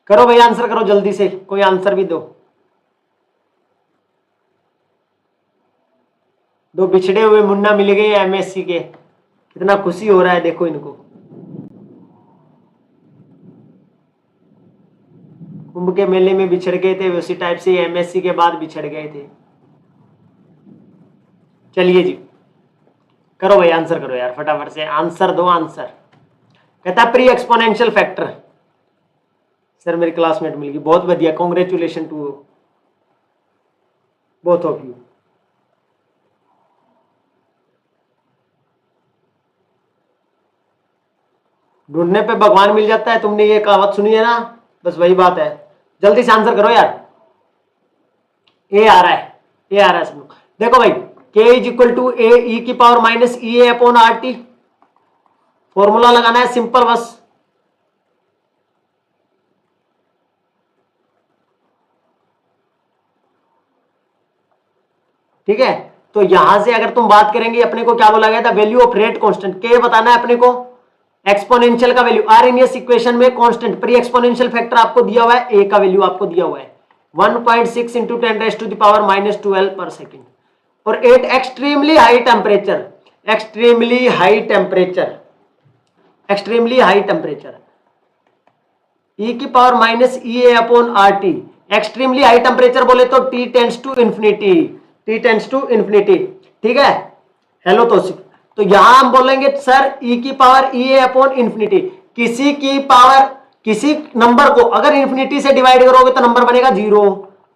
करो भाई आंसर करो जल्दी से, कोई आंसर भी दो। दो बिछड़े हुए मुन्ना मिल गए एमएससी के, कितना खुशी हो रहा है देखो इनको। कुंभ के मेले में बिछड़ गए थे, उसी टाइप से एमएससी के बाद बिछड़ गए थे। चलिए जी करो भाई आंसर करो यार फटाफट से, आंसर दो आंसर। कहता प्री एक्सपोनेंशियल फैक्टर। सर मेरी क्लासमेट मिल गई, बहुत बढ़िया, congratulation to both of you. ढूंढने पे भगवान मिल जाता है, तुमने ये कहावत सुनी है ना, बस वही बात है। जल्दी से आंसर करो यार। ए आ रहा है, ए आ रहा है सब लोग। देखो भाई k is equal to A E की power minus E A upon R T, formula लगाना है सिंपल बस। ठीक है, तो यहां से अगर तुम बात करेंगे अपने को क्या बोला गया था, वैल्यू ऑफ रेट कांस्टेंट, के बताना है अपने को, एक्सपोनेंशियल का वैल्यू, आरएनएस इक्वेशन में कांस्टेंट प्री एक्सपोनेंशियल फैक्टर आपको दिया हुआ है, ए का वैल्यू आपको दिया हुआ है 1.6 इंटू 10⁻⁻12 पर सेकेंड, और at extremely high temperature, extremely high temperature, extremely high temperature E की power minus E A upon R T, extremely high temperature बोले तो T tends to infinity, T tends to infinity. ठीक है, hello तो यहां हम बोलेंगे सर ई की power E A upon infinity, किसी की पावर, किसी नंबर को अगर इंफिनिटी से डिवाइड करोगे तो नंबर बनेगा जीरो,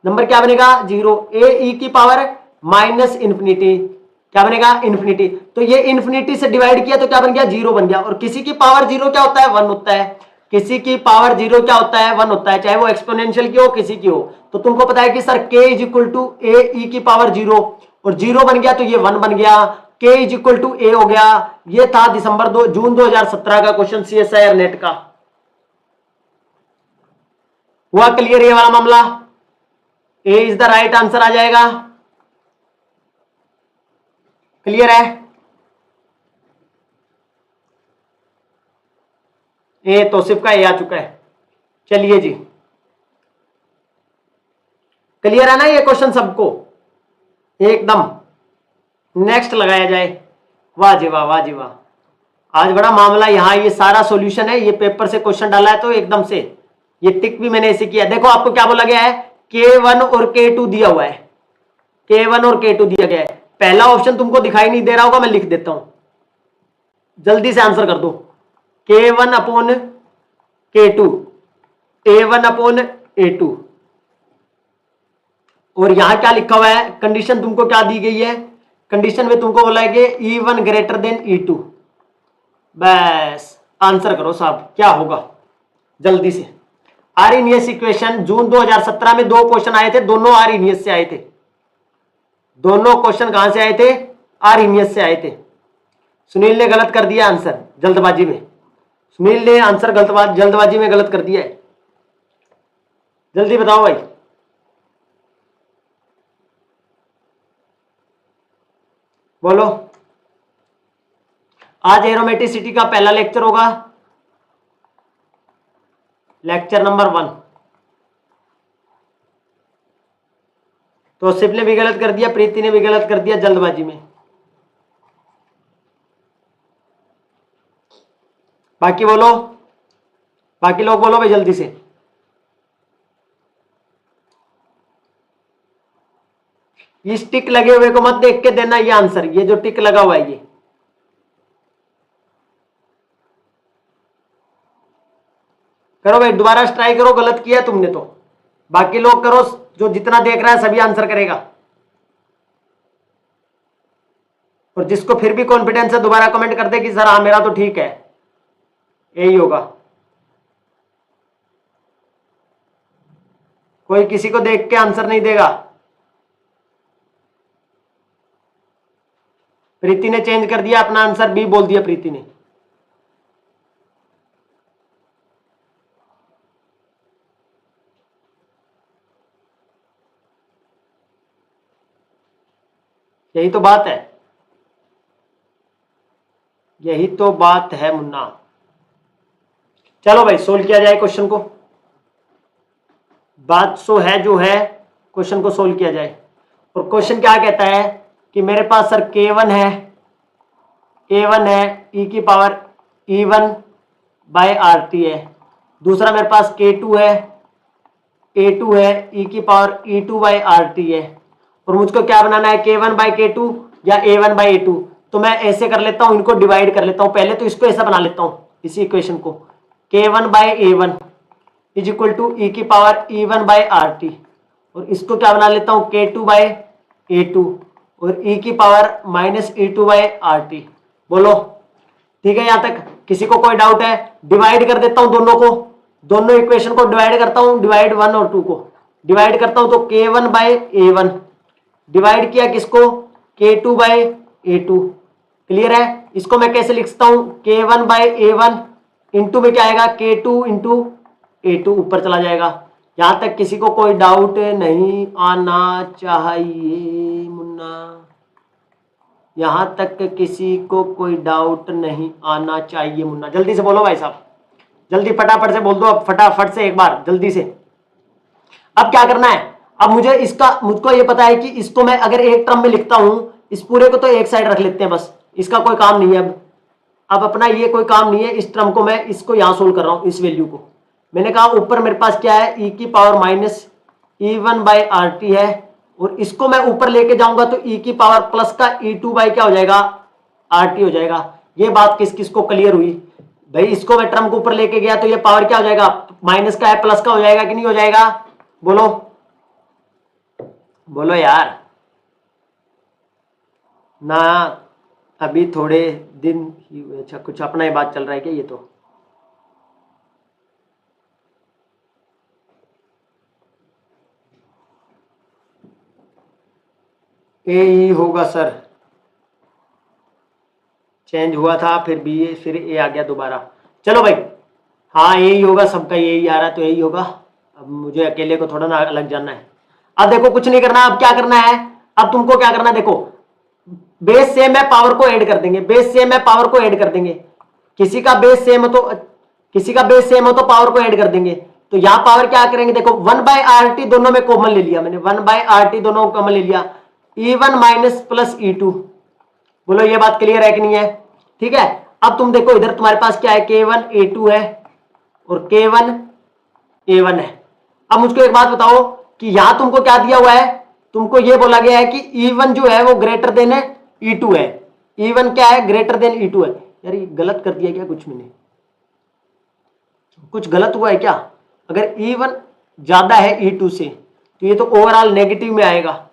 नंबर क्या बनेगा जीरो, ए ई की पावर माइनस इंफिनिटी क्या बनेगा इंफिनिटी, तो ये इंफिनिटी से डिवाइड किया तो क्या बन गया जीरो बन गया, और किसी की पावर जीरो क्या होता है वन होता है, किसी की पावर जीरो क्या होता है वन होता है, चाहे वो एक्सपोनेंशियल की हो किसी की हो। तो तुमको पता है कि sir k is equal to A E की पावर जीरो, और जीरो बन गया तो ये वन बन गया, k इज इक्वल टू ए हो गया। ये था जून 2017 का क्वेश्चन CSIR नेट का। हुआ क्लियर ये वाला मामला, ए इज द राइट आंसर आ जाएगा। क्लियर है, ए तौसीफ का ए आ चुका है। चलिए जी क्लियर है ना ये क्वेश्चन सबको एकदम, नेक्स्ट लगाया जाए। वाह जी वाह, वाह जी वाह, आज बड़ा मामला। यहाँ ये सारा सॉल्यूशन है, ये पेपर से क्वेश्चन डाला है तो एकदम से ये टिक भी मैंने ऐसे किया। देखो आपको क्या बोला गया है, K1 और K2 दिया हुआ है, K1 और K2 दिया गया है। पहला ऑप्शन तुमको दिखाई नहीं दे रहा होगा, मैं लिख देता हूं, जल्दी से आंसर कर दो। K1 upon K2, A1 upon A2, और यहां क्या लिखा हुआ है, कंडीशन तुमको क्या दी गई है, कंडीशन में तुमको बोला है कि E1 ग्रेटर देन E2। बस आंसर करो साहब क्या होगा जल्दी से। आर्हेनियस इक्वेशन जून 2017 में दो क्वेश्चन आए थे, दोनों आर्हेनियस से आए थे, दोनों क्वेश्चन कहां से आए थे, आर्हेनियस से आए थे। सुनील ने गलत कर दिया आंसर जल्दबाजी में, सुनील ने आंसर जल्दबाजी में गलत कर दिया है। जल्दी बताओ भाई। बोलो। आज एरोमेटिसिटी का पहला लेक्चर होगा, लेक्चर नंबर 1। तो सिप ने भी गलत कर दिया, प्रीति ने भी गलत कर दिया जल्दबाजी में। बाकी बोलो, बाकी लोग बोलो भाई जल्दी से। इस टिक लगे हुए को मत देख के देना ये आंसर, ये जो टिक लगा हुआ है ये। करो भाई, दोबारा ट्राई करो, गलत किया तुमने तो। बाकी लोग करो, जो जितना देख रहा है सभी आंसर करेगा। और जिसको फिर भी कॉन्फिडेंस है दोबारा कमेंट कर दे कि सर हाँ मेरा तो ठीक है, यही होगा। कोई किसी को देख के आंसर नहीं देगा। प्रीति ने चेंज कर दिया अपना आंसर, बी बोल दिया प्रीति ने। यही तो बात है, यही तो बात है मुन्ना। चलो भाई सोल्व किया जाए क्वेश्चन को। बात सो है जो है, क्वेश्चन को सोल्व किया जाए। और क्वेश्चन क्या कहता है कि मेरे पास सर K1 है, A1 है e की पावर E1 बाय RT है। दूसरा मेरे पास K2 है, A2 है e की पावर E2 बाय RT है। और मुझको क्या बनाना है, K1 बाय K2 या A1 बाय A2। तो मैं ऐसे कर लेता हूं, इनको डिवाइड कर लेता हूं। पहले तो इसको ऐसा बना लेता हूं, इसी इक्वेशन को, K1 by A1 is equal to E की पावर E1 बाय RT। और इसको क्या बना लेता हूं, K2 बाय A2 और e की power minus E2 bye RT। बोलो ठीक है यहां तक? किसी को कोई डाउट है? डिवाइड कर देता हूं दोनों को, दोनों इक्वेशन को डिवाइड करता हूं, डिवाइड 1 और 2 को डिवाइड करता हूं। तो K1 बाय A1 डिवाइड किया किसको, K2 बाय A2। क्लियर है? इसको मैं कैसे लिख सकता हूं, K1 बाय A1 इंटू में क्या आएगा, K2 इंटू A2 ऊपर चला जाएगा। यहां तक किसी को कोई डाउट नहीं आना चाहिए मुन्ना, यहां तक किसी को कोई डाउट नहीं आना चाहिए मुन्ना। जल्दी से बोलो भाई साहब, जल्दी फटाफट से बोल दो, अब फटाफट से एक बार जल्दी से। अब क्या करना है, अब मुझको ये पता है कि इसको मैं अगर एक टर्म में लिखता हूं, इस पूरे को तो एक साइड रख लेते हैं बस, इसका कोई काम नहीं है। अब अपना ये कोई काम नहीं है, इस टर्म को मैं इसको यहां सोल्व कर रहा हूं, इस वैल्यू को। मैंने कहा ऊपर मेरे पास क्या है, e की power minus E1 bye RT है। और इसको मैं ऊपर लेके जाऊंगा तो e की पावर प्लस का E2 बाय क्या हो जाएगा, RT हो जाएगा। ये बात किस किस को क्लियर हुई भाई? इसको मैं टर्म को ऊपर लेके गया तो ये पावर क्या हो जाएगा, माइनस का है प्लस का हो जाएगा कि नहीं हो जाएगा? बोलो बोलो यार ना, अभी थोड़े दिन ही हुए। अच्छा कुछ अपना ही बात चल रहा है क्या ये? तो ए ही होगा सर, चेंज हुआ था फिर बी ए फिर ए आ गया दोबारा। चलो भाई हाँ यही होगा, सबका यही आ रहा है तो यही होगा। अब मुझे अकेले को थोड़ा ना अलग जाना है। अब देखो कुछ नहीं करना, अब क्या करना है, अब तुमको क्या करना है, देखो बेस सेम है पावर को ऐड कर देंगे, बेस सेम है पावर को ऐड कर देंगे। किसी का बेस सेम हो तो पावर को ऐड कर देंगे। तो यहां पावर क्या करेंगे, देखो 1 बाय RT दोनों में कॉमन ले लिया मैंने, 1 बाय RT दोनों को कॉमन ले लिया, E1 माइनस प्लस E2। बोलो ये बात क्लियर है कि नहीं है? ठीक है। अब तुम देखो इधर तुम्हारे पास क्या है, K1 A2 है और K1 A1 है। अब मुझको एक बात बताओ कि यहां तुमको क्या दिया हुआ है, तुमको ये बोला गया है कि E1 जो है वो ग्रेटर देन E2 है। E1 क्या है, ग्रेटर देन E2 है। यार ये गलत कर दिया क्या कुछ मैंने, कुछ गलत हुआ है क्या? अगर E1 ज्यादा है E2 से तो ये तो ओवरऑल नेगेटिव में आएगा,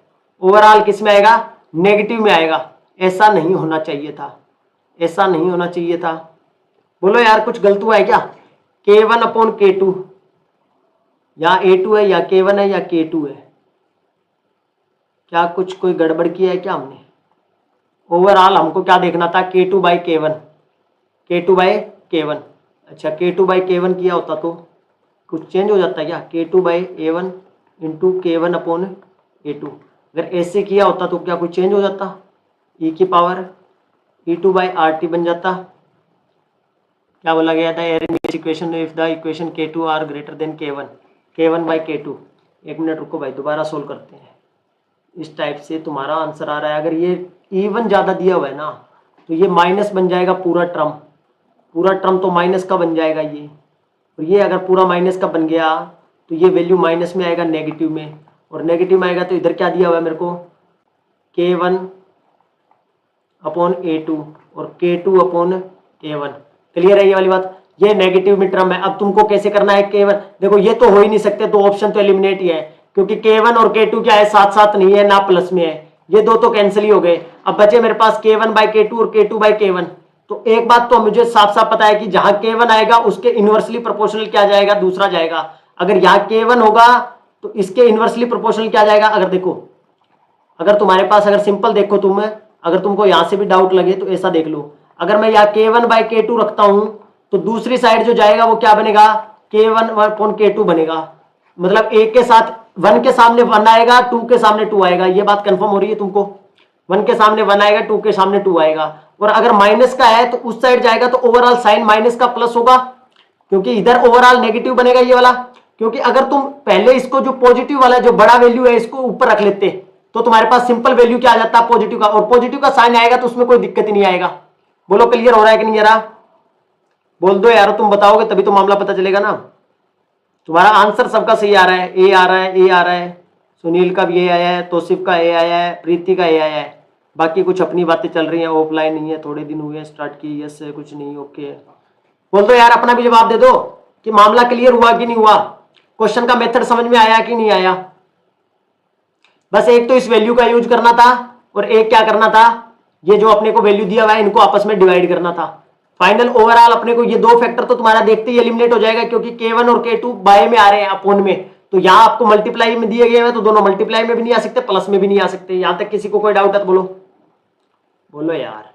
ओवरऑल किस में आएगा, नेगेटिव में आएगा। ऐसा नहीं होना चाहिए था, ऐसा नहीं होना चाहिए था। बोलो यार कुछ गलत हुआ है क्या? K1 अपॉन K2, या A2 है या K1 है या K2 है, क्या कुछ कोई गड़बड़ किया है क्या हमने? ओवरऑल हमको क्या देखना था, K2 by K1, K2 by K1। अच्छा K2 बाई K1 किया होता तो कुछ चेंज हो जाता है क्या, K2 by A1 into K1 upon A2। अगर ऐसे किया होता तो क्या कुछ चेंज हो जाता? ई की पावर E2 बाई RT बन जाता। क्या बोला गया था equation if the equation K2 are greater than K1 by K2। एक मिनट रुको भाई, दोबारा सोल्व करते हैं। इस टाइप से तुम्हारा आंसर आ रहा है। अगर ये इवन ज़्यादा दिया हुआ है ना तो ये माइनस बन जाएगा पूरा टर्म तो माइनस का बन जाएगा ये। और ये अगर पूरा माइनस का बन गया तो ये वैल्यू माइनस में आएगा, नेगेटिव में, और नेगेटिव में आएगा तो इधर क्या दिया हुआ है मेरे को, K1 अपॉन A2 और K2 अपॉन A1। क्लियर है ये वाली बात? ये नेगेटिव में टर्म है। अब तुमको कैसे करना है K1, देखो ये तो हो ही नहीं सकते, तो ऑप्शन तो एलिमिनेट ही है, क्योंकि K1 और K2 क्या है, साथ साथ नहीं है ना प्लस में है, ये दो तो कैंसिल ही हो गए। अब बचे मेरे पास K1 बाई K2 और K2 बाई K1। तो एक बात तो मुझे साफ साफ पता है कि जहां K1 आएगा उसके इनवर्सली प्रोपोर्शनल क्या जाएगा, दूसरा जाएगा। अगर यहाँ K1 होगा तो इसके इनवर्सली प्रोपोर्शनल क्या जाएगा। अगर देखो, अगर तुम्हारे पास, अगर सिंपल देखो तुम, अगर तुमको यहां से भी डाउट लगे तो ऐसा देख लो, अगर मैं यहाँ K1 बाई K2 रखता हूं तो दूसरी साइड जो जाएगा वो क्या बनेगा, K1 अपॉन K2 बनेगा। मतलब एक के साथ 1 के सामने 1 आएगा, 2 के सामने 2 आएगा। ये बात कंफर्म हो रही है तुमको? 1 के सामने 1 आएगा, 2 के सामने 2 आएगा। और अगर माइनस का है तो उस साइड जाएगा तो ओवरऑल साइन माइनस का प्लस होगा, क्योंकि इधर ओवरऑल नेगेटिव बनेगा ये वाला। क्योंकि अगर तुम पहले इसको जो पॉजिटिव वाला जो बड़ा वैल्यू है इसको ऊपर रख लेते तो तुम्हारे पास सिंपल वैल्यू क्या आ जाता है, पॉजिटिव का, और पॉजिटिव का साइन आएगा तो उसमें कोई दिक्कत ही नहीं आएगा। बोलो क्लियर हो रहा है कि नहीं जरा बोल दो यार, तुम बताओगे तभी तो मामला पता चलेगा ना। तुम्हारा आंसर सबका सही आ रहा है, ए आ रहा है, ए आ रहा है, सुनील का भी ए आया है, तौसीफ का ए आया है, प्रीति का ए आया है। बाकी कुछ अपनी बातें चल रही हैं, ऑफलाइन नहीं है, थोड़े दिन हुए स्टार्ट की, यस है, कुछ नहीं, ओके। बोल दो यार, अपना भी जवाब दे दो कि मामला क्लियर हुआ कि नहीं हुआ, क्वेश्चन का मेथड समझ में आया कि नहीं आया। बस एक तो इस वैल्यू का यूज करना था और एक क्या करना था, ये जो अपने को वैल्यू दिया हुआ है इनको आपस में डिवाइड करना था। फाइनल ओवरऑल अपने को ये दो फैक्टर तो तुम्हारा देखते ही एलिमिनेट हो जाएगा, क्योंकि K1 और K2 बाय में आ रहे हैं, अपोन में। तो यहां आपको मल्टीप्लाई में दिए गए हैं तो दोनों मल्टीप्लाई में भी नहीं आ सकते, प्लस में भी नहीं आ सकते। यहां तक किसी को कोई डाउट है तो बोलो, बोलो यार।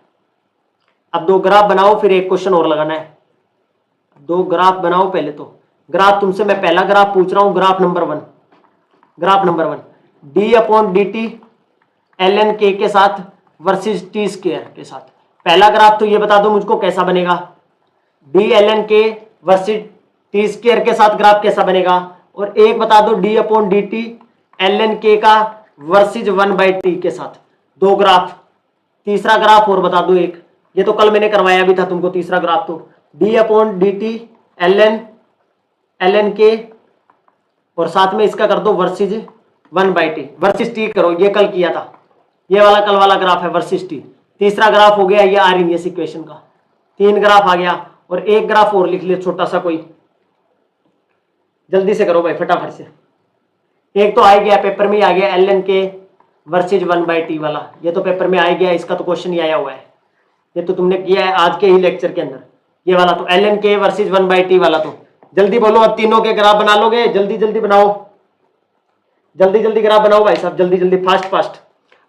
अब दो ग्राफ बनाओ, फिर एक क्वेश्चन और लगाना है। दो ग्राफ बनाओ पहले तो। ग्राफ तुमसे मैं पहला ग्राफ पूछ रहा हूं, graph number 1। Graph number 1, d upon D T l N k साथ वर्सेज टी स्क्वायर के साथ। पहला ग्राफ तो ये बता दो मुझको कैसा बनेगा, d L N k versus T square के साथ ग्राफ कैसा बनेगा। और एक बता दो d upon D T l N k का वर्सेज 1/t के साथ, दो ग्राफ। तीसरा ग्राफ और बता दो एक, ये तो कल मैंने करवाया भी था तुमको तीसरा ग्राफ। तो d upon D T l N k और साथ में इसका कर दो वर्सेज 1/t, वर्सेज टी करो, ये कल किया था, ये वाला कल वाला ग्राफ है वर्सेज टी। तीसरा ग्राफ हो गया ये आर्इनियस इक्वेशन का, 3 ग्राफ आ गया। और एक ग्राफ और लिख ले छोटा सा कोई, जल्दी से करो भाई फटाफट से। एक तो आ गया पेपर में ही आ गया L N k versus 1/t वाला, ये तो पेपर में आ गया, इसका तो क्वेश्चन ही आया हुआ है, ये तो तुमने किया है आज के ही लेक्चर के अंदर। ये वाला तो L N k versus 1/t वाला, तो जल्दी बोलो, अब तीनों के ग्राफ बना लोगे, जल्दी जल्दी बनाओ, जल्दी जल्दी ग्राफ बनाओ भाई साहब, जल्दी जल्दी फास्ट फास्ट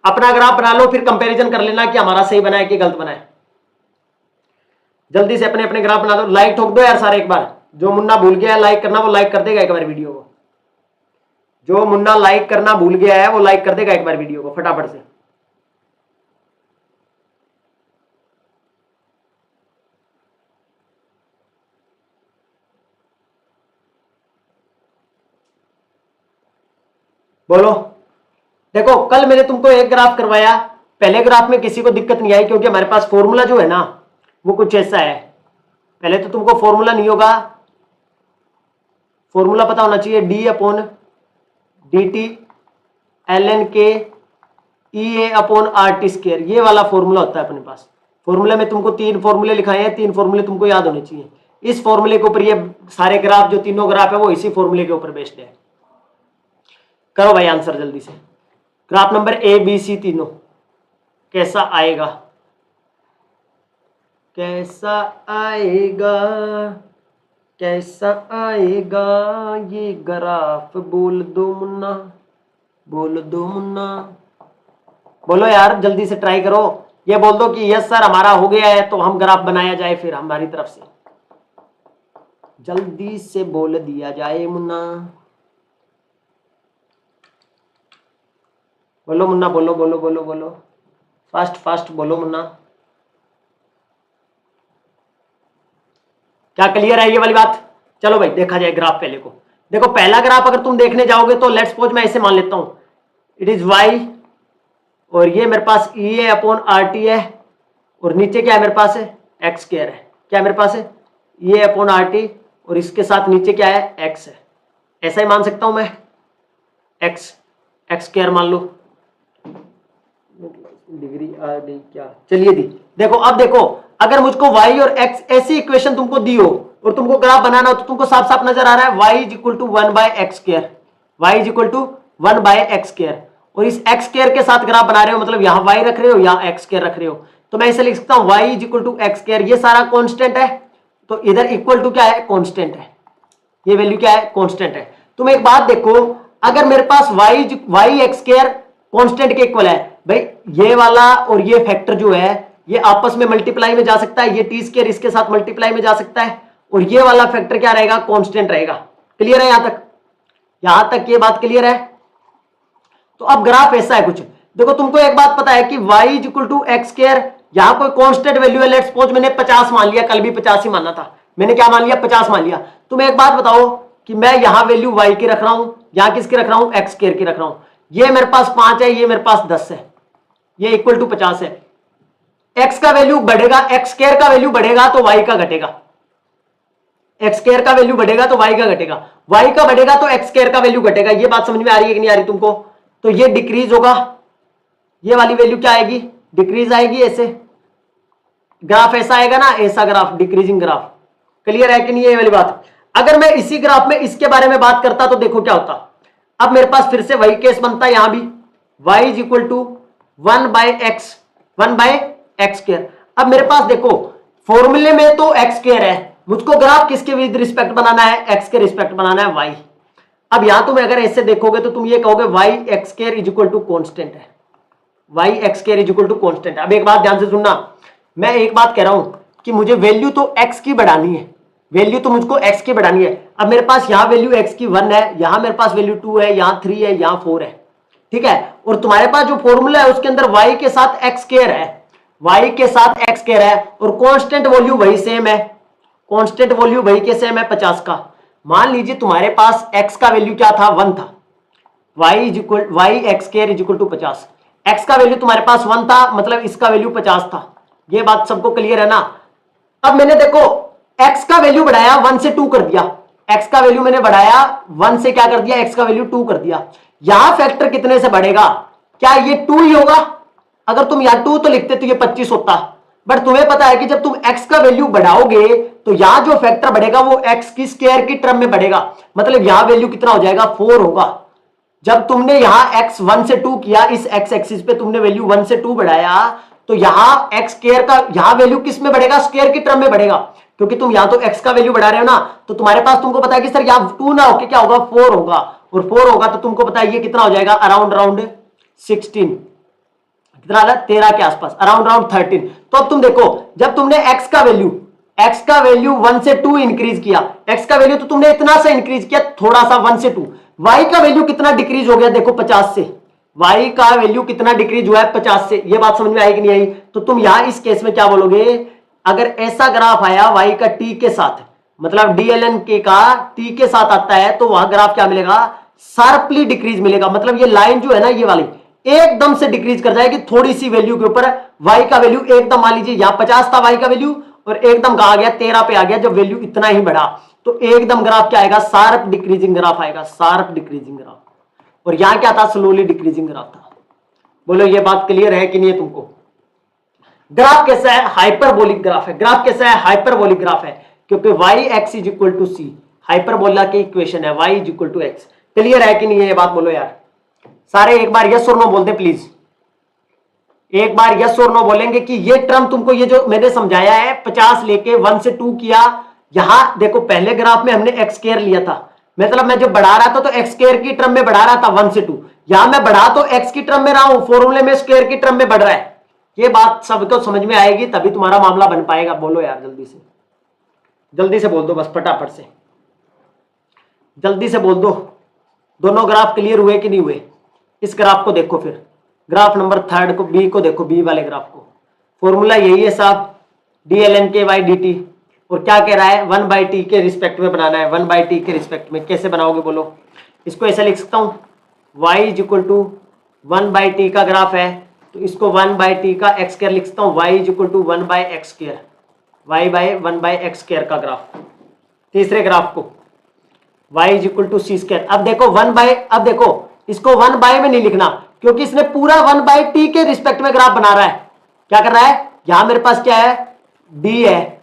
अपना ग्राफ बना लो, फिर कंपैरिजन कर लेना कि हमारा सही बना है कि गलत बना है। जल्दी से अपने अपने ग्राफ बना दो, लाइक ठोक दो यार सारे एक बार। जो मुन्ना भूल गया है लाइक करना वो लाइक कर देगा एक बार वीडियो को, जो मुन्ना लाइक करना भूल गया है वो लाइक कर देगा एक बार वीडियो को फटाफट से। बोलो। देखो कल मैंने तुमको एक ग्राफ करवाया, पहले ग्राफ में किसी को दिक्कत नहीं आई, क्योंकि हमारे पास फॉर्मूला जो है ना वो कुछ ऐसा है। पहले तो तुमको फॉर्मूला नहीं होगा, फॉर्मूला पता होना चाहिए, d upon D T l N k E A upon R T square, ये वाला फॉर्मूला होता है अपने पास। फॉर्मूले में तुमको 3 फॉर्मूले लिखाए हैं, 3 फॉर्मूले तुमको याद होने चाहिए। इस फॉर्मूले के ऊपर ये सारे ग्राफ, जो तीनों ग्राफ है वो इसी फॉर्मूले के ऊपर बेस्ड है। करो भाई आंसर जल्दी से। Graph number A B C तीनों कैसा आएगा, कैसा आएगा, कैसा आएगा ये ग्राफ, बोल दो मुन्ना, बोल दो मुन्ना। बोलो यार जल्दी से ट्राई करो, ये बोल दो कि यस सर हमारा हो गया है, तो हम ग्राफ बनाया जाए फिर हमारी तरफ से, जल्दी से बोल दिया जाए मुन्ना। बोलो मुन्ना, बोलो बोलो बोलो बोलो। फास्ट फास्ट बोलो मुन्ना। क्या क्लियर है ये वाली बात? चलो भाई देखा जाए ग्राफ पहले को। देखो पहला ग्राफ अगर तुम देखने जाओगे तो लेट्स सपोज मैं ऐसे मान लेता हूं, इट इज y और ये मेरे पास E A upon R T है और नीचे क्या है मेरे पास है एक्स स्क्वायर है। क्या मेरे पास है ये अपॉन आर टी और इसके साथ नीचे क्या है एक्स है। ऐसा ही मान सकता हूं मैं, एक्स एक्स स्क्वायर मान लो, डिग्री आर डी क्या, चलिए दी। देखो अब देखो अगर मुझको y और x ऐसी इक्वेशन तुमको दी हो और तुमको ग्राफ बनाना हो तो तुमको साफ साफ नजर आ रहा है y is equal to 1/x square, y is equal to 1/x square और इस x स्क्वायर के साथ ग्राफ बना रहे हो, मतलब यहाँ y रख रहे हो यहाँ x स्क्वायर रख रहे हो। तो मैं इसे लिख सकता हूँ y is equal to x square, ये सारा कॉन्स्टेंट है तो इधर इक्वल टू क्या है कॉन्स्टेंट है, ये वैल्यू क्या है कॉन्स्टेंट है। तुम एक बात देखो अगर मेरे पास y एक्स स्क्वायर कॉन्स्टेंट के इक्वल है, भाई ये वाला और ये फैक्टर जो है ये आपस में मल्टीप्लाई में जा सकता है, ये टी स्क्वायर इसके साथ मल्टीप्लाई में जा सकता है और ये वाला फैक्टर क्या रहेगा कांस्टेंट रहेगा। क्लियर है यहां तक ये बात क्लियर है? तो अब ग्राफ ऐसा है कुछ, देखो तुमको एक बात पता है कि y is equal to x square, यहां कोई कांस्टेंट वैल्यू है, लेट्स सपोज मैंने 50 मान लिया, कल भी 50 ही मानना था, मैंने क्या मान लिया 50 मान लिया। तुम एक बात बताओ कि मैं यहां वैल्यू y की रख रहा हूं, यहां किसकी रख रहा हूं एक्स स्क्वायर की रख रहा हूं, ये मेरे पास 5 है ये मेरे पास 10 है, ये इक्वल टू 50 है। x का वैल्यू बढ़ेगा, एक्स स्क्वायर का वैल्यू बढ़ेगा तो y का घटेगा, एक्स स्क्वायर का वैल्यू बढ़ेगा तो y का घटेगा, y का बढ़ेगा तो एक्स स्क्वायर का वैल्यू घटेगा। ये बात समझ में आ रही है कि नहीं आ रही तुमको? तो ये डिक्रीज होगा, ये वाली वैल्यू क्या आएगी डिक्रीज आएगी, ऐसे ग्राफ ऐसा आएगा ना, ऐसा ग्राफ डिक्रीजिंग ग्राफ। क्लियर है कि नहीं ये वाली बात? अगर मैं इसी ग्राफ में इसके बारे में बात करता तो देखो क्या होता, अब मेरे पास फिर से वही केस बनता है, यहां भी y is equal to 1/x square. अब मेरे पास देखो फॉर्मूले में तो x स्क्वायर है, मुझको ग्राफ किसके विद रिस्पेक्ट बनाना है x के रिस्पेक्ट बनाना है y। अब यहां तुम अगर ऐसे देखोगे तो तुम ये कहोगे y x square is equal to constant है, y x square is equal to constant है। अब एक बात ध्यान से सुनना, मैं एक बात कह रहा हूं कि मुझे वैल्यू तो x की बढ़ानी है, वैल्यू तो मुझको x की बढ़ानी है। अब मेरे पास यहां वैल्यू x की 1 है, यहां मेरे पास वैल्यू 2 है, यहां 3 है, यहां 4 है, ठीक है। और तुम्हारे पास जो फॉर्मूला है उसके अंदर y के साथ x स्क्वायर है, y के साथ x स्क्वायर है और कांस्टेंट वैल्यू वही सेम है, कांस्टेंट वैल्यू वही के सेम है 50 का। मान लीजिए तुम्हारे पास x का वैल्यू क्या था 1 था, y x square is equal to 50, x का वैल्यू तुम्हारे पास 1 था मतलब इसका वैल्यू 50 था। ये बात सबको क्लियर है ना? अब मैंने देखो x का वैल्यू बढ़ाया 1 से 2 कर दिया, x का वैल्यू मैंने बढ़ाया 1 से क्या कर दिया x का वैल्यू 2 कर दिया। यहां फैक्टर कितने से बढ़ेगा, क्या ये 2 ही होगा? अगर तुम यहां 2 तो लिखते तो ये 25 होता, बट तुम्हें पता है कि जब तुम x का वैल्यू बढ़ाओगे तो यहां जो फैक्टर बढ़ेगा वो x की स्क्वायर की टर्म में बढ़ेगा, मतलब यहां वैल्यू कितना हो जाएगा 4 होगा। जब तुमने यहां x 1 से 2 किया, इस x एक्सिस पे तुमने वैल्यू 1 से 2 बढ़ाया तो यहां x स्क्वायर का यहां वैल्यू किस में बढ़ेगा स्क्वायर की टर्म में बढ़ेगा, क्योंकि तुम यहां तो x का वैल्यू बढ़ा रहे हो ना। तो तुम्हारे पास तुमको पता है कि सर यहां 2 ना होके क्या होगा 4 होगा, और 4 होगा तो तुमको पता है ये कितना हो जाएगा अराउंड 16, कितना आ रहा है 13 के आसपास, अराउंड 13। तो अब तुम देखो जब तुमने x का वैल्यू 1 से 2 इंक्रीज किया, x का वैल्यू तो तुमने इतना सा इंक्रीज किया थोड़ा सा 1 से 2, y का वैल्यू कितना डिक्रीज हो गया देखो 50 से, y का वैल्यू कितना डिक्रीज हुआ है 50 से। ये बात समझ में आई कि नहीं आई? तो तुम यहां इस केस में क्या बोलोगे, अगर ऐसा ग्राफ आया y का t के साथ, मतलब dln के का t के साथ आता है तो वहां ग्राफ क्या मिलेगा शार्पली डिक्रीज मिलेगा, मतलब ये लाइन जो है ना ये वाली एकदम से डिक्रीज कर जाएगी थोड़ी सी वैल्यू के ऊपर। y का वैल्यू एकदम मान लीजिए यहां 50 था y का वैल्यू और एकदम आ गया 13 पे आ गया, जब वैल्यू इतना ही बढ़ा तो एकदम ग्राफ क्या आएगा शार्प डिक्रीजिंग ग्राफ आएगा, शार्प डिक्रीजिंग ग्राफ। और यहां क्या था स्लोली डिक्रीजिंग ग्राफ था। बोलो ये बात क्लियर है कि नहीं है तुमको? ग्राफ कैसा है हाइपरबोलिक ग्राफ है, ग्राफ कैसा है हाइपरबोलिक ग्राफ है, क्योंकि y x is equal to C hyperbola की इक्वेशन है y is equal to x। Clear है कि नहीं है ये बात? बोलो यार सारे एक बार यस और नो बोलते प्लीज, एक बार यस और नो बोलेंगे कि ये टर्म तुमको ये जो मैंने समझाया है 50 लेके 1 से 2 किया। यहां देखो पहले ग्राफ में हमने एक्स स्क्वायर लिया था, मतलब मैं जब बढ़ा रहा था तो एक्स स्क्वायर की टर्म में बढ़ा रहा था 1 से 2, यहां मैं बढ़ा तो एक्स की टर्म में रहा हूं, फॉर्मूले में स्क्वायर की टर्म में बढ़ रहा है। ये बात सबको समझ में आएगी तभी तुम्हारा मामला बन पाएगा। बोलो यार जल्दी से बोल दो, बस फटाफट से जल्दी से बोल दो। दोनों ग्राफ क्लियर हुए कि नहीं हुए? इस ग्राफ को देखो फिर ग्राफ नंबर 3 को, बी को देखो, बी वाले ग्राफ को। फॉर्मूला यही है साहब, dln/dt। और क्या कह रहा है, 1/t के रिस्पेक्ट में बनाना है, 1/t के रिस्पेक्ट में। कैसे बनाओगे बोलो? इसको ऐसा लिख सकता हूँ, y = 1/t का ग्राफ है तो इसको 1/t का x स्क्वायर लिख सकता हूँ, y = 1/x square, y/1/x square का ग्राफ। तीसरे ग्राफ को y = c स्क्वायर। अब देखो अब देखो इसको 1/, में नहीं लिखना क्योंकि इसने पूरा 1/t के रिस्पेक्ट में ग्राफ बना रहा है। क्या कर रहा है, यहां मेरे पास क्या है, d है,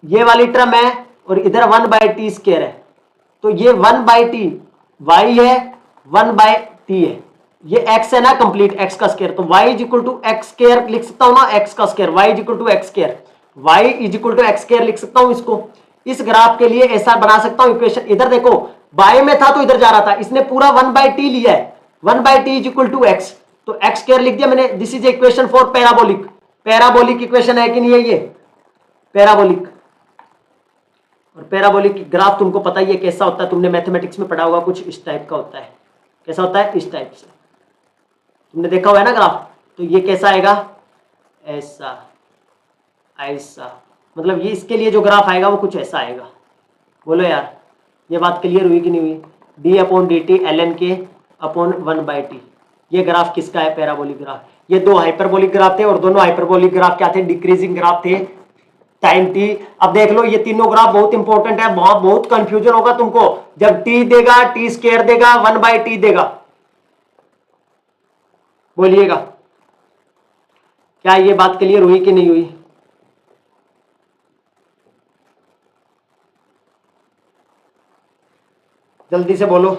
ये वाली टर्म है, और इधर 1/t स्क्वायर है। तो ये 1/t y है, 1/t है, ये x है ना, कंप्लीट x का स्क्वायर। तो y = x स्क्वायर लिख सकता हूं ना, x का square, y = x square, y = x square लिख सकता हूं इसको। इस ग्राफ के लिए ऐसा बना सकता हूं इक्वेशन। इधर देखो बाय में था तो इधर जा रहा था, इसने पूरा 1/t लिया है, 1/t = x, तो x स्क्वायर लिख दिया मैंने। This is equation for parabolic. Parabolic equation है कि नहीं है ये, पैराबोलिक। और पैराबोलिक ग्राफ तुमको पता ही है कैसा होता है, तुमने मैथमेटिक्स में पढ़ा होगा, कुछ इस टाइप का होता है। कैसा होता है, इस टाइप से, तुमने देखा हुआ है ना ग्राफ। तो ये कैसा आएगा, ऐसा, ऐसा, मतलब ये इसके लिए जो ग्राफ आएगा वो कुछ ऐसा आएगा। बोलो यार, ये बात क्लियर हुई कि नहीं हुई? d/dt ln/1/t, ये ग्राफ किसका है, पैराबोलिक ग्राफ। ये दो हाइपरबोलिक ग्राफ थे और दोनों हाइपरबोलिक ग्राफ क्या थे, डिक्रीजिंग ग्राफ थे टाइम t। अब देख लो ये तीनों ग्राफ बहुत इंपॉर्टेंट है, बहुत कंफ्यूजन होगा तुमको जब t देगा, t स्क्वायर देगा, 1/t देगा। बोलिएगा क्या ये बात क्लियर हुई कि नहीं हुई? जल्दी से बोलो,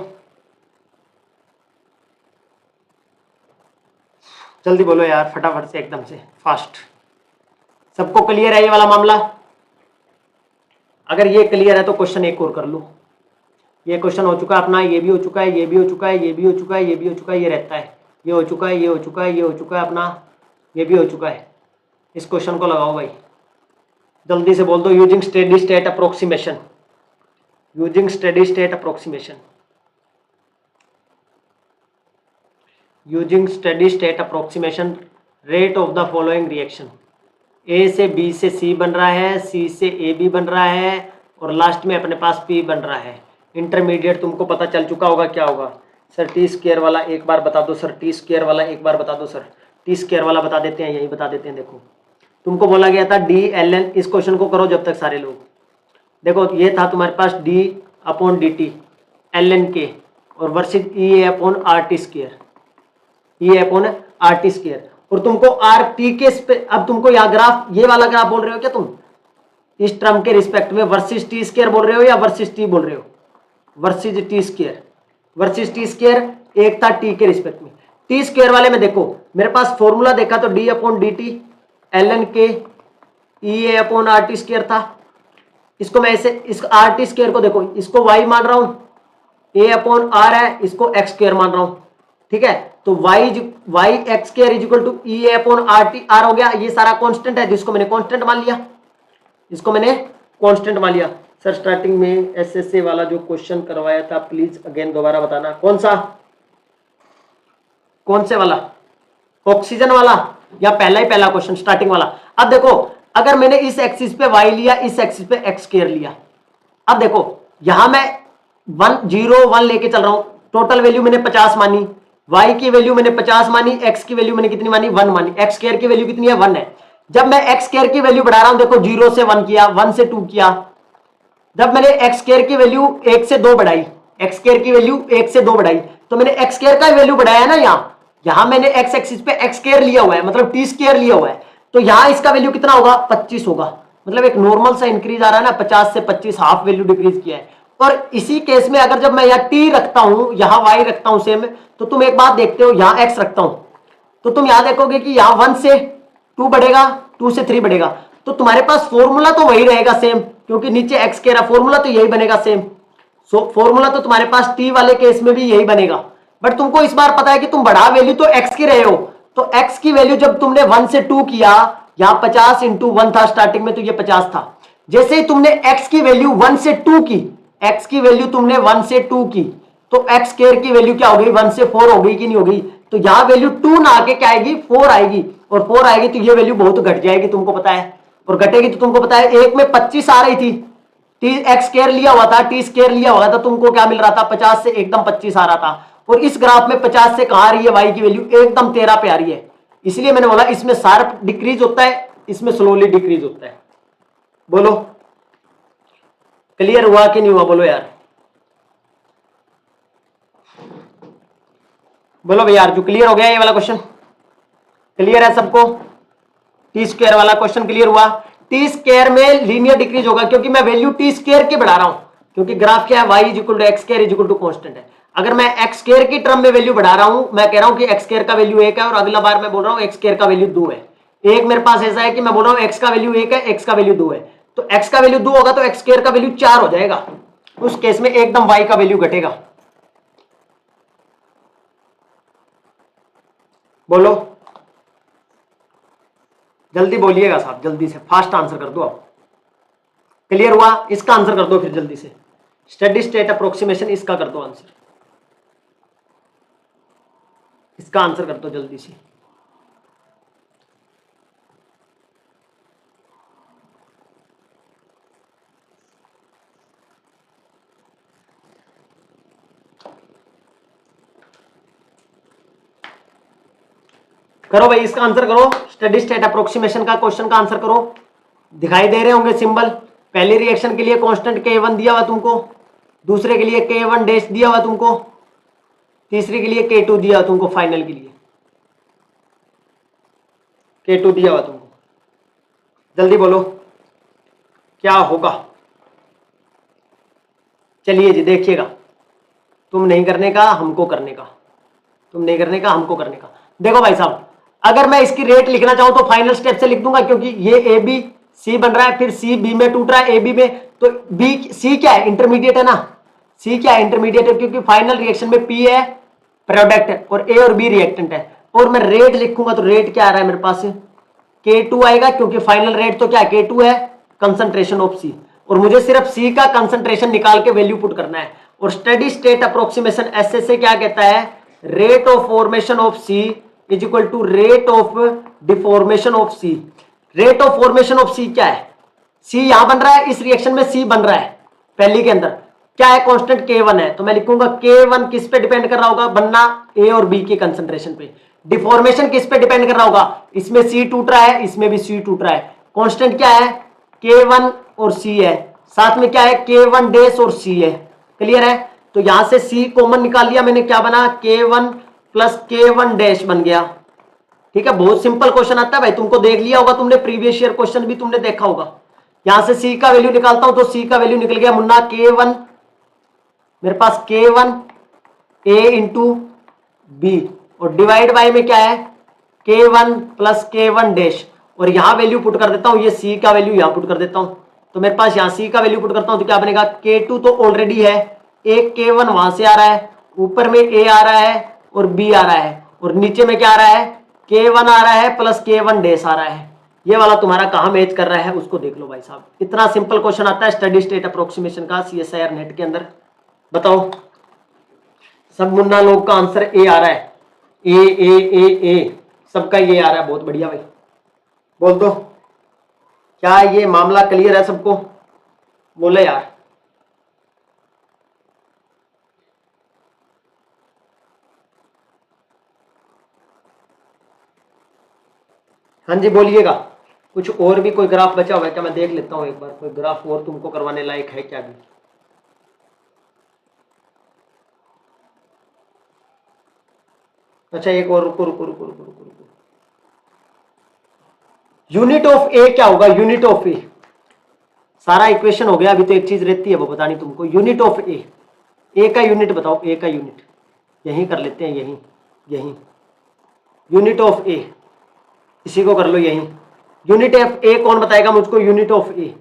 जल्दी बोलो यार, फटाफट से, एकदम से फास्ट। सबको क्लियर है ये वाला मामला? अगर ये क्लियर है तो क्वेश्चन एक और कर लो। ये क्वेश्चन हो चुका है अपना, ये भी हो चुका है, ये भी हो चुका है, ये भी हो चुका है, ये भी हो चुका है, ये रहता है, ये हो चुका है, ये हो चुका है, ये हो चुका है अपना, ये भी हो चुका है। इस क्वेश्चन को लगाओ भाई, जल्दी से बोल दो। Using steady state approximation, using steady state approximation, using steady state approximation, rate of the following reaction. A से बी से सी बन रहा है, सी से ए बी बन रहा है, और लास्ट में अपने पास पी बन रहा है। इंटरमीडिएट तुमको पता चल चुका होगा क्या होगा। सर टी स्क्वायर वाला एक बार बता दो, सर टी स्क्वायर वाला एक बार बता दो, सर टी स्क्वायर वाला बता देते हैं, यही बता देते हैं। देखो तुमको बोला गया था डी एल एन, इस क्वेश्चन को करो जब तक सारे लोग। देखो ये था तुम्हारे पास d/dt ln/k और versus E/RT square, E/RT square, और तुमको RT के अब तुमको यहाँ ग्राफ, ये वाला ग्राफ बोल रहे हो क्या तुम, इस टर्म के रिस्पेक्ट में वर्सेज टी स्क्वायर बोल रहे हो या वर्सेज टी बोल रहे हो? Versus T square, versus T square एक था टी के रिस्पेक्ट में। टी स्क्वायर वाले में देखो मेरे पास फॉर्मूला देखा तो d/dt ln/k E/RT स्क्वायर था। इसको मैं ऐसे, इस RT स्क्वायर को देखो, इसको y मान रहा हूं, A/R है, इसको x स्क्वायर मान रहा हूं, ठीक है। तो y x square equal to E/RT R हो गया। ये सारा कांस्टेंट है जिसको मैंने कांस्टेंट मान लिया, इसको मैंने कांस्टेंट मान लिया। सर स्टार्टिंग में एसएससी वाला जो क्वेश्चन करवाया था प्लीज अगेन दोबारा बताना, कौन सा, कौन से वाला, ऑक्सीजन वाला या पहला ही पहला क्वेश्चन स्टार्टिंग वाला? अब देखो अगर मैंने इस एक्सिस पे y लिया, इस एक्सिस पे x स्क्वायर लिया, अब देखो यहां मैं 1 0 1 लेके चल रहा हूं, टोटल वैल्यू मैंने 50 मानी, y की वैल्यू मैंने 50 मानी, x की वैल्यू मैंने कितनी मानी, 1 मानी, x स्क्वायर की वैल्यू कितनी है, 1 है। जब मैं x स्क्वायर की वैल्यू बढ़ा रहा हूं, देखो 0 से 1 किया, 1 से 2 किया, जब मैंने x स्क्वायर की वैल्यू 1 से 2 बढ़ाई, x स्क्वायर की वैल्यू 1 से 2 बढ़ाई, तो मैंने x स्क्वायर का वैल्यू बढ़ाया है ना। यहां मैंने x एक्सिस पे x स्क्वायर लिया हुआ है, मतलब t स्क्वायर लिया हुआ है, तो यहां इसका वैल्यू कितना होगा, 25 होगा। मतलब एक नॉर्मल सा इंक्रीज आ रहा है ना, 50 से 25 हाफ वैल्यू डिक्रीज किया है। और इसी केस में अगर जब मैं यहाँ t रखता हूं, यहाँ y रखता हूं सेम, तो तुम एक बात देखते हो, यहाँ x रखता हूं तो तुम यहां देखोगे कि यहाँ 1 से 2 बढ़ेगा, 2 से 3 बढ़ेगा, तो तुम्हारे पास फॉर्मूला तो वही रहेगा सेम, क्योंकि नीचे x कह रहा, फॉर्मूला तो यही बनेगा सेम। सो फॉर्मूला तो तुम्हारे पास t वाले केस में भी यही बनेगा। बट तुमको इस बार पता है कि तुम बढ़ा वैल्यू तो x की रहे हो, तो x की वैल्यू जब तुमने 1 से 2 किया, यहां 50 इंटू 1 था स्टार्टिंग में, तो ये 50 था। जैसे ही तुमने x की वैल्यू 1 से 2 की, x की वैल्यू तुमने 1 से 2 की, तो x स्क्वायर की वैल्यू क्या हो गई, 1 से 4 हो गई कि नहीं हो गई? तो यहाँ वैल्यू 2 ना आके क्या आएगी 4 आएगी, और 4 आएगी तो ये वैल्यू बहुत घट जाएगी, तुमको पता है, और घटेगी तो तुमको पता है एक में 25 आ रही थी, टी एक्स स्क्वायर लिया हुआ था, टी स्क्वायर लिया हुआ था, तुमको क्या मिल रहा था 50 से एकदम 25 आ रहा था, और इस ग्राफ में 50 से कहां आ रही है वाई की वैल्यू एकदम 13 पे आ रही है। इसलिए मैंने बोला इसमें शार्प डिक्रीज होता है, इसमें स्लोली डिक्रीज होता है। बोलो क्लियर हुआ कि नहीं हुआ, बोलो यार, बोलो भैया अर्जु, क्लियर हो गया ये वाला क्वेश्चन? क्लियर है सबको? टी स्क्वायर वाला क्वेश्चन क्लियर हुआ? टी स्क्वायर में लीनियर डिक्रीज होगा क्योंकि मैं वैल्यू टी स्क्वायर के बढ़ा रहा हूं, क्योंकि ग्राफ क्या है y is equal to x square is equal to constant है। अगर मैं एक्स स्क्वायर की टर्म में वैल्यू बढ़ा रहा हूं, मैं कह रहा हूं कि एक्स स्क्वायर का वैल्यू 1 है, और अगला बार मैं बोल रहा हूं एक्स स्क्वायर का वैल्यू 2 है। एक मेरे पास ऐसा है कि मैं बोल रहा हूं एक्स का वैल्यू 1 है, एक्स का वैल्यू 2 है, तो एक्स का वैल्यू 2 होगा तो एक्स स्क्वायर का वैल्यू 4 हो जाएगा, उस केस में एकदम y का वैल्यू घटेगा। बोलो जल्दी बोलिएगा साहब, जल्दी से फास्ट आंसर कर दो आप। क्लियर हुआ? इसका आंसर कर दो फिर जल्दी से, स्टेडी स्टेट अप्रोक्सीमेशन इसका कर दो आंसर, इसका आंसर कर दो जल्दी से। करो भाई, इसका आंसर करो, स्टेडी स्टेट अप्रोक्सीमेशन का क्वेश्चन का आंसर करो। दिखाई दे रहे होंगे सिंबल, पहले रिएक्शन के लिए कांस्टेंट K1 दिया हुआ तुमको, दूसरे के लिए K1 डैश दिया हुआ तुमको, तीसरे के लिए K2 दिया हुआ तुमको, फाइनल के लिए K2 दिया हुआ तुमको। जल्दी बोलो क्या होगा? चलिए जी देखिएगा, तुम नहीं करने का हमको करने का, तुम नहीं करने का हमको करने का। देखो भाई साहब, अगर मैं इसकी रेट लिखना चाहूं तो फाइनल स्टेप से लिख दूंगा, क्योंकि ये ए बी सी बन रहा है, फिर सी बी में टूट रहा है ए बी में, तो बी सी क्या है इंटरमीडिएट है ना, सी क्या है इंटरमीडिएट है, क्योंकि फाइनल रिएक्शन में पी है प्रोडक्ट है और ए और बी रिएक्टेंट है। और मैं रेट लिखूंगा तो रेट क्या आ रहा है मेरे पास K2 आएगा, क्योंकि फाइनल रेट तो क्या है K2 है, कंसंट्रेशन ऑफ सी, और मुझे सिर्फ सी का कंसंट्रेशन निकाल के वैल्यू पुट करना है। और स्टेडी स्टेट अप्रोक्सीमेशन ऐसे से क्या कहता है, rate of formation of C is equal to rate of deformation of C. Rate of formation of C क्या है, सी यहां बन रहा है, इस रिएक्शन में सी बन रहा है पहली के अंदर, क्या है कांस्टेंट K1 है, तो मैं लिखूंगा K1 किस पे डिपेंड कर रहा होगा, बनना ए और बी के कंसंट्रेशन पे। डिफॉर्मेशन किस पे डिपेंड कर रहा होगा, इसमें सी टूट रहा है, इसमें भी सी टूट रहा है, कांस्टेंट क्या है K1 और सी है, साथ में क्या है K1 डैश और सी है। क्लियर है? तो यहां से सी कॉमन निकाल लिया मैंने, क्या बना K1 प्लस K1 डैश बन गया। ठीक है, बहुत सिंपल क्वेश्चन आता है भाई, तुमको देख लिया होगा तुमने, प्रीवियस ईयर क्वेश्चन भी तुमने देखा होगा। यहां से सी का वैल्यू निकालता हूं तो सी का वैल्यू निकल गया मुन्ना K1, मेरे पास K1 A इंटू बी, और डिवाइड बाय में क्या है K1 प्लस K1 डैश, और यहां वैल्यू पुट कर देता हूं, ये सी का वैल्यू यहां पुट कर देता हूं, तो मेरे पास यहां सी का वैल्यू पुट करता हूं तो क्या बनेगा, K2 तो ऑलरेडी है, एक K1 वहां से आ रहा है, ऊपर में A आ रहा है और B आ रहा है, और नीचे में क्या आ रहा है K1 आ रहा है प्लस K1 डैश आ रहा है। ये वाला तुम्हारा कहां मैच कर रहा है उसको देख लो भाई साहब, इतना सिंपल क्वेश्चन आता है स्टडी स्टेट अप्रोक्सीमेशन का CSIR नेट के अंदर। बताओ सब मुन्ना लोग का आंसर ए आ रहा है, ए सबका ये आ रहा है, बहुत बढ़िया भाई, बोल दो क्या ये मामला क्लियर है सबको, बोले यार। हाँ जी बोलिएगा, कुछ और भी कोई ग्राफ बचा हुआ है क्या, मैं देख लेता हूं एक बार, कोई ग्राफ और तुमको करवाने लायक है क्या भी। अच्छा एक और, रुको रुको रुको रुको रुको रुको, यूनिट ऑफ ए क्या होगा, यूनिट ऑफ ए, सारा इक्वेशन हो गया, अभी तो एक चीज रहती है वो बतानी तुमको, यूनिट ऑफ ए का यूनिट बताओ, ए का यूनिट यहीं कर लेते हैं, यहीं यहीं यूनिट ऑफ ए, इसी को कर लो यहीं। यूनिट ऑफ ए कौन बताएगा मुझको, unit of A,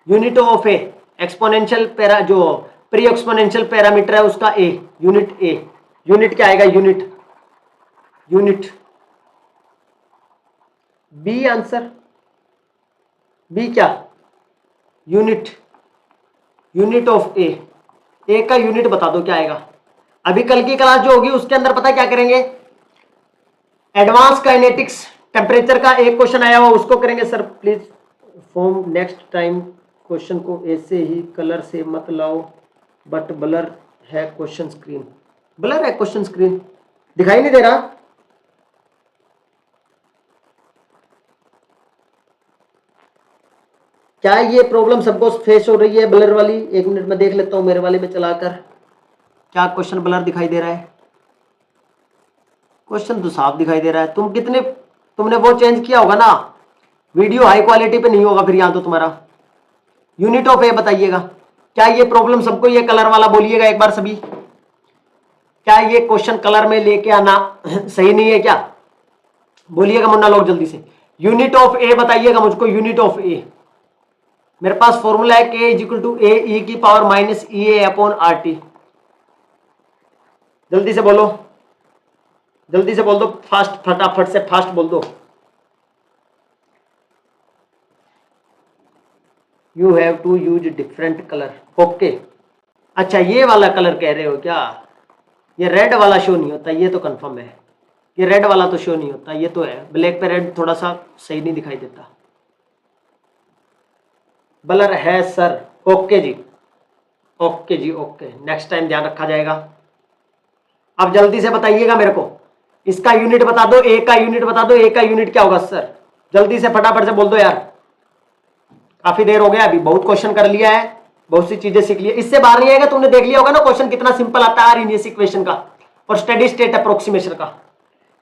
unit of A exponential para, जो प्री एक्सपोनेंशियल पैरामीटर है उसका ए, यूनिट ए, यूनिट क्या आएगा, unit unit B, answer B क्या, यूनिट यूनिट ऑफ ए का यूनिट बता दो क्या आएगा। अभी कल की क्लास जो होगी उसके अंदर पता क्या करेंगे, एडवांस काइनेटिक्स टेम्परेचर का एक क्वेश्चन आया हुआ, उसको करेंगे sir please form next time question को ऐसे ही कलर से मत लाओ, बट ब्लर है क्वेश्चन स्क्रीन। ब्लर है क्वेश्चन स्क्रीन, दिखाई नहीं दे रहा। क्या ये प्रॉब्लम सबको फेस हो रही है ब्लर वाली? एक मिनट में देख लेता हूं मेरे वाले में चलाकर, क्या क्वेश्चन ब्लर दिखाई दे रहा है? क्वेश्चन तो साफ दिखाई दे रहा है। तुमने वो चेंज किया होगा ना, वीडियो हाई क्वालिटी पे नहीं होगा फिर यहां तो तुम्हारा। यूनिट ऑफ ए बताइएगा, क्या ये प्रॉब्लम सबको, ये कलर वाला बोलिएगा एक बार सभी, क्या ये क्वेश्चन कलर में लेके आना सही नहीं है क्या? बोलिएगा मुन्ना लोग जल्दी से। यूनिट ऑफ ए बताइएगा मुझको, यूनिट ऑफ ए। मेरे पास फॉर्मूला है के is equal to A E की power minus E A upon R T. जल्दी से बोलो, जल्दी से बोल दो, फास्ट, फटाफट से फास्ट बोल दो। You have to use different colour, okay. अच्छा ये वाला कलर कह रहे हो क्या? ये रेड वाला शो नहीं होता, ये तो कंफर्म है। ये रेड वाला तो शो नहीं होता, ये तो है। ब्लैक पे रेड थोड़ा सा सही नहीं दिखाई देता। ब्लर है सर, ओके जी, ओके जी, ओके, नेक्स्ट टाइम ध्यान रखा जाएगा। अब जल्दी से बताइएगा मेरे को, इसका यूनिट बता दो, ए का यूनिट बता दो। ए का यूनिट क्या होगा सर? जल्दी से फटाफट से बोल दो यार, काफी देर हो गया, अभी बहुत क्वेश्चन कर लिया है, बहुत सी चीजें सीख ली। इससे बाहर नहीं आएगा, तुमने देख लिया होगा ना क्वेश्चन कितना सिंपल आता है आर इक्वेशन का और स्टेडी स्टेट अप्रोक्सीमेशन का।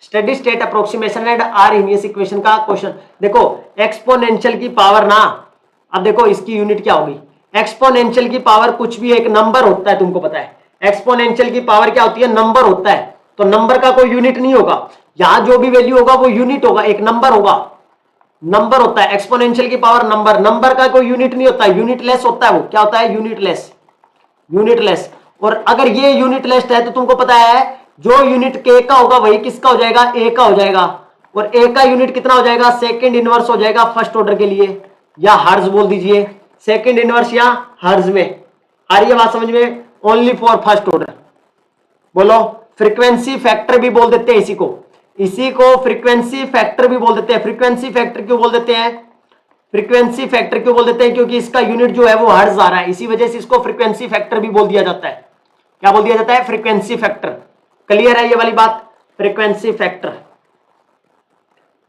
Steady state approximation and R equation का क्वेश्चन देखो। एक्सपोनेंशियल की पावर ना, अब देखो इसकी यूनिट क्या होगी। एक्सपोनेंशियल की पावर कुछ भी एक नंबर होता है, तुमको पता है। एक्सपोनेंशियल की पावर क्या होती है? नंबर होता है। तो नंबर का कोई यूनिट नहीं होगा, यहां जो भी वैल्यू होगा वो यूनिट होगा, एक नंबर होगा, नंबर होता है। एक्सपोनेंशियल की पावर नंबर, नंबर का कोई यूनिट नहीं होता, यूनिटलेस होता है। वो क्या होता है? Unitless, unitless. और अगर ये यूनिटलेस है तो तुमको पता है जो यूनिट के का होगा वही किसका हो जाएगा? ए का हो जाएगा। और ए का यूनिट कितना हो जाएगा? सेकंड इनवर्स हो जाएगा फर्स्ट ऑर्डर के लिए, या हर्ज बोल दीजिए, सेकंड इनवर्स या हर्ज में। आ रही है बात समझ में? Only for first order. बोलो, फ्रीक्वेंसी फैक्टर भी बोल देते हैं इसी को, इसी को फ्रीक्वेंसी फैक्टर भी बोल देते हैं। फ्रीक्वेंसी फैक्टर क्यों बोल देते हैं? फ्रीक्वेंसी फैक्टर क्यों बोल देते हैं? क्योंकि इसका यूनिट जो है वो हर्ट्ज आ रहा है, इसी वजह से इसको फ्रीक्वेंसी फैक्टर भी बोल दिया जाता है। क्या बोल दिया जाता है? Frequency factor. क्लियर है ये वाली बात? फ्रीक्वेंसी फैक्टर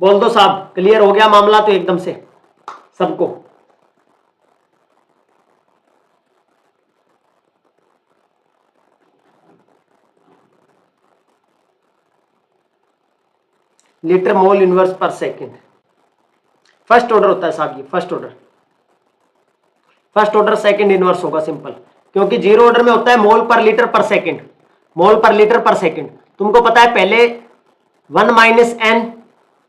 बोल दो साहब, क्लियर हो गया मामला तो एकदम से सबको। लीटर मोल इनवर्स पर सेकंड, फर्स्ट ऑर्डर होता है साहब ये, first order. First order second inverse होगा, सिंपल। क्योंकि जीरो ऑर्डर में होता है मोल पर लीटर पर सेकंड, मोल पर लीटर पर सेकंड। तुमको पता है पहले 1 minus N,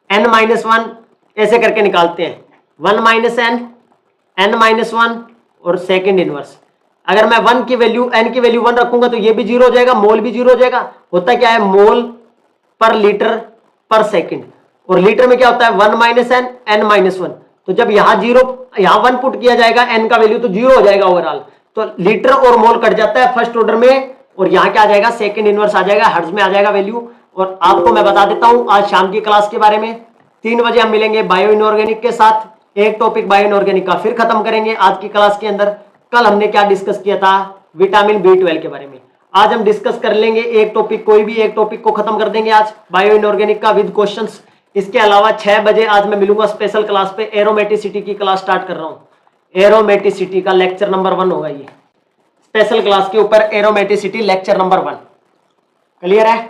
N minus one ऐसे करके निकालते हैं। 1 minus N, N minus one और सेकंड इनवर्स। अगर मैं 1 की वैल्यू, एन की वैल्यू 1 रखूंगा तो ये भी जीरो हो जाएगा, मोल भी जीरो हो जाएगा। होता क्या है? मोल पर लीटर पर सेकंड। और लीटर में क्या होता है? 1 minus N, N minus one. तो जब यहां जीरो, यहां 1 पुट किया जाएगा एन का वैल्यू, तो जीरो हो जाएगा ओवरऑल। तो लीटर और मोल कट जाता है फर्स्ट ऑर्डर में, और यहां क्या आ जाएगा? सेकंड इनवर्स आ जाएगा, हर्ट्ज में आ जाएगा वैल्यू। और आपको मैं बता देता हूं आज शाम की क्लास के बारे में, 3 बजे हम मिलेंगे बायो इनऑर्गेनिक के साथ। एक टॉपिक बायो इनऑर्गेनिक का फिर खत्म करेंगे आज की क्लास के अंदर। कल हमने क्या डिस्कस किया था? विटामिन B12 के बारे में। आज हम डिस्कस कर लेंगे एक टॉपिक, कोई भी एक टॉपिक को खत्म कर देंगे आज बायो इनऑर्गेनिक का विद क्वेश्चंस। इसके अलावा 6 बजे आज मैं मिलूंगा स्पेशल क्लास पे, एरोमेटिसिटी की क्लास स्टार्ट कर रहा हूं। एरोमेटिसिटी का लेक्चर नंबर 1 होगा ये, स्पेशल क्लास के ऊपर एरोमेटिसिटी लेक्चर नंबर 1। क्लियर है?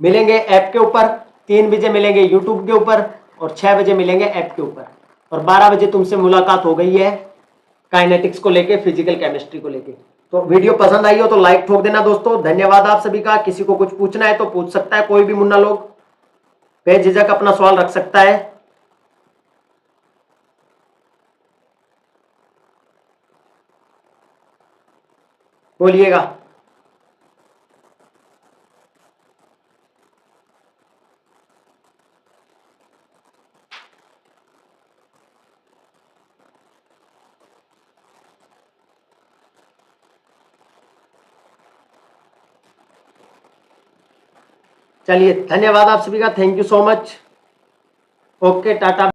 मिलेंगे ऐप के ऊपर, 3 बजे मिलेंगे यूट्यूब के ऊपर, और 6 बजे मिलेंगे ऐप के ऊपर। और 12 बजे तुमसे मुलाकात हो गई है काइनेटिक्स को लेके, फिजिकल केमिस्ट्री को लेके। तो वीडियो पसंद आई हो तो लाइक ठोक देना दोस्तों। धन्यवाद आप सभी का। किसी को कुछ पूछना है तो पूछ सकता है, कोई भी मुन्ना लोग बेझिझक अपना सवाल रख सकता है। बोलिएगा। चलिए धन्यवाद आप सभी का, thank you so much. Okay Tata.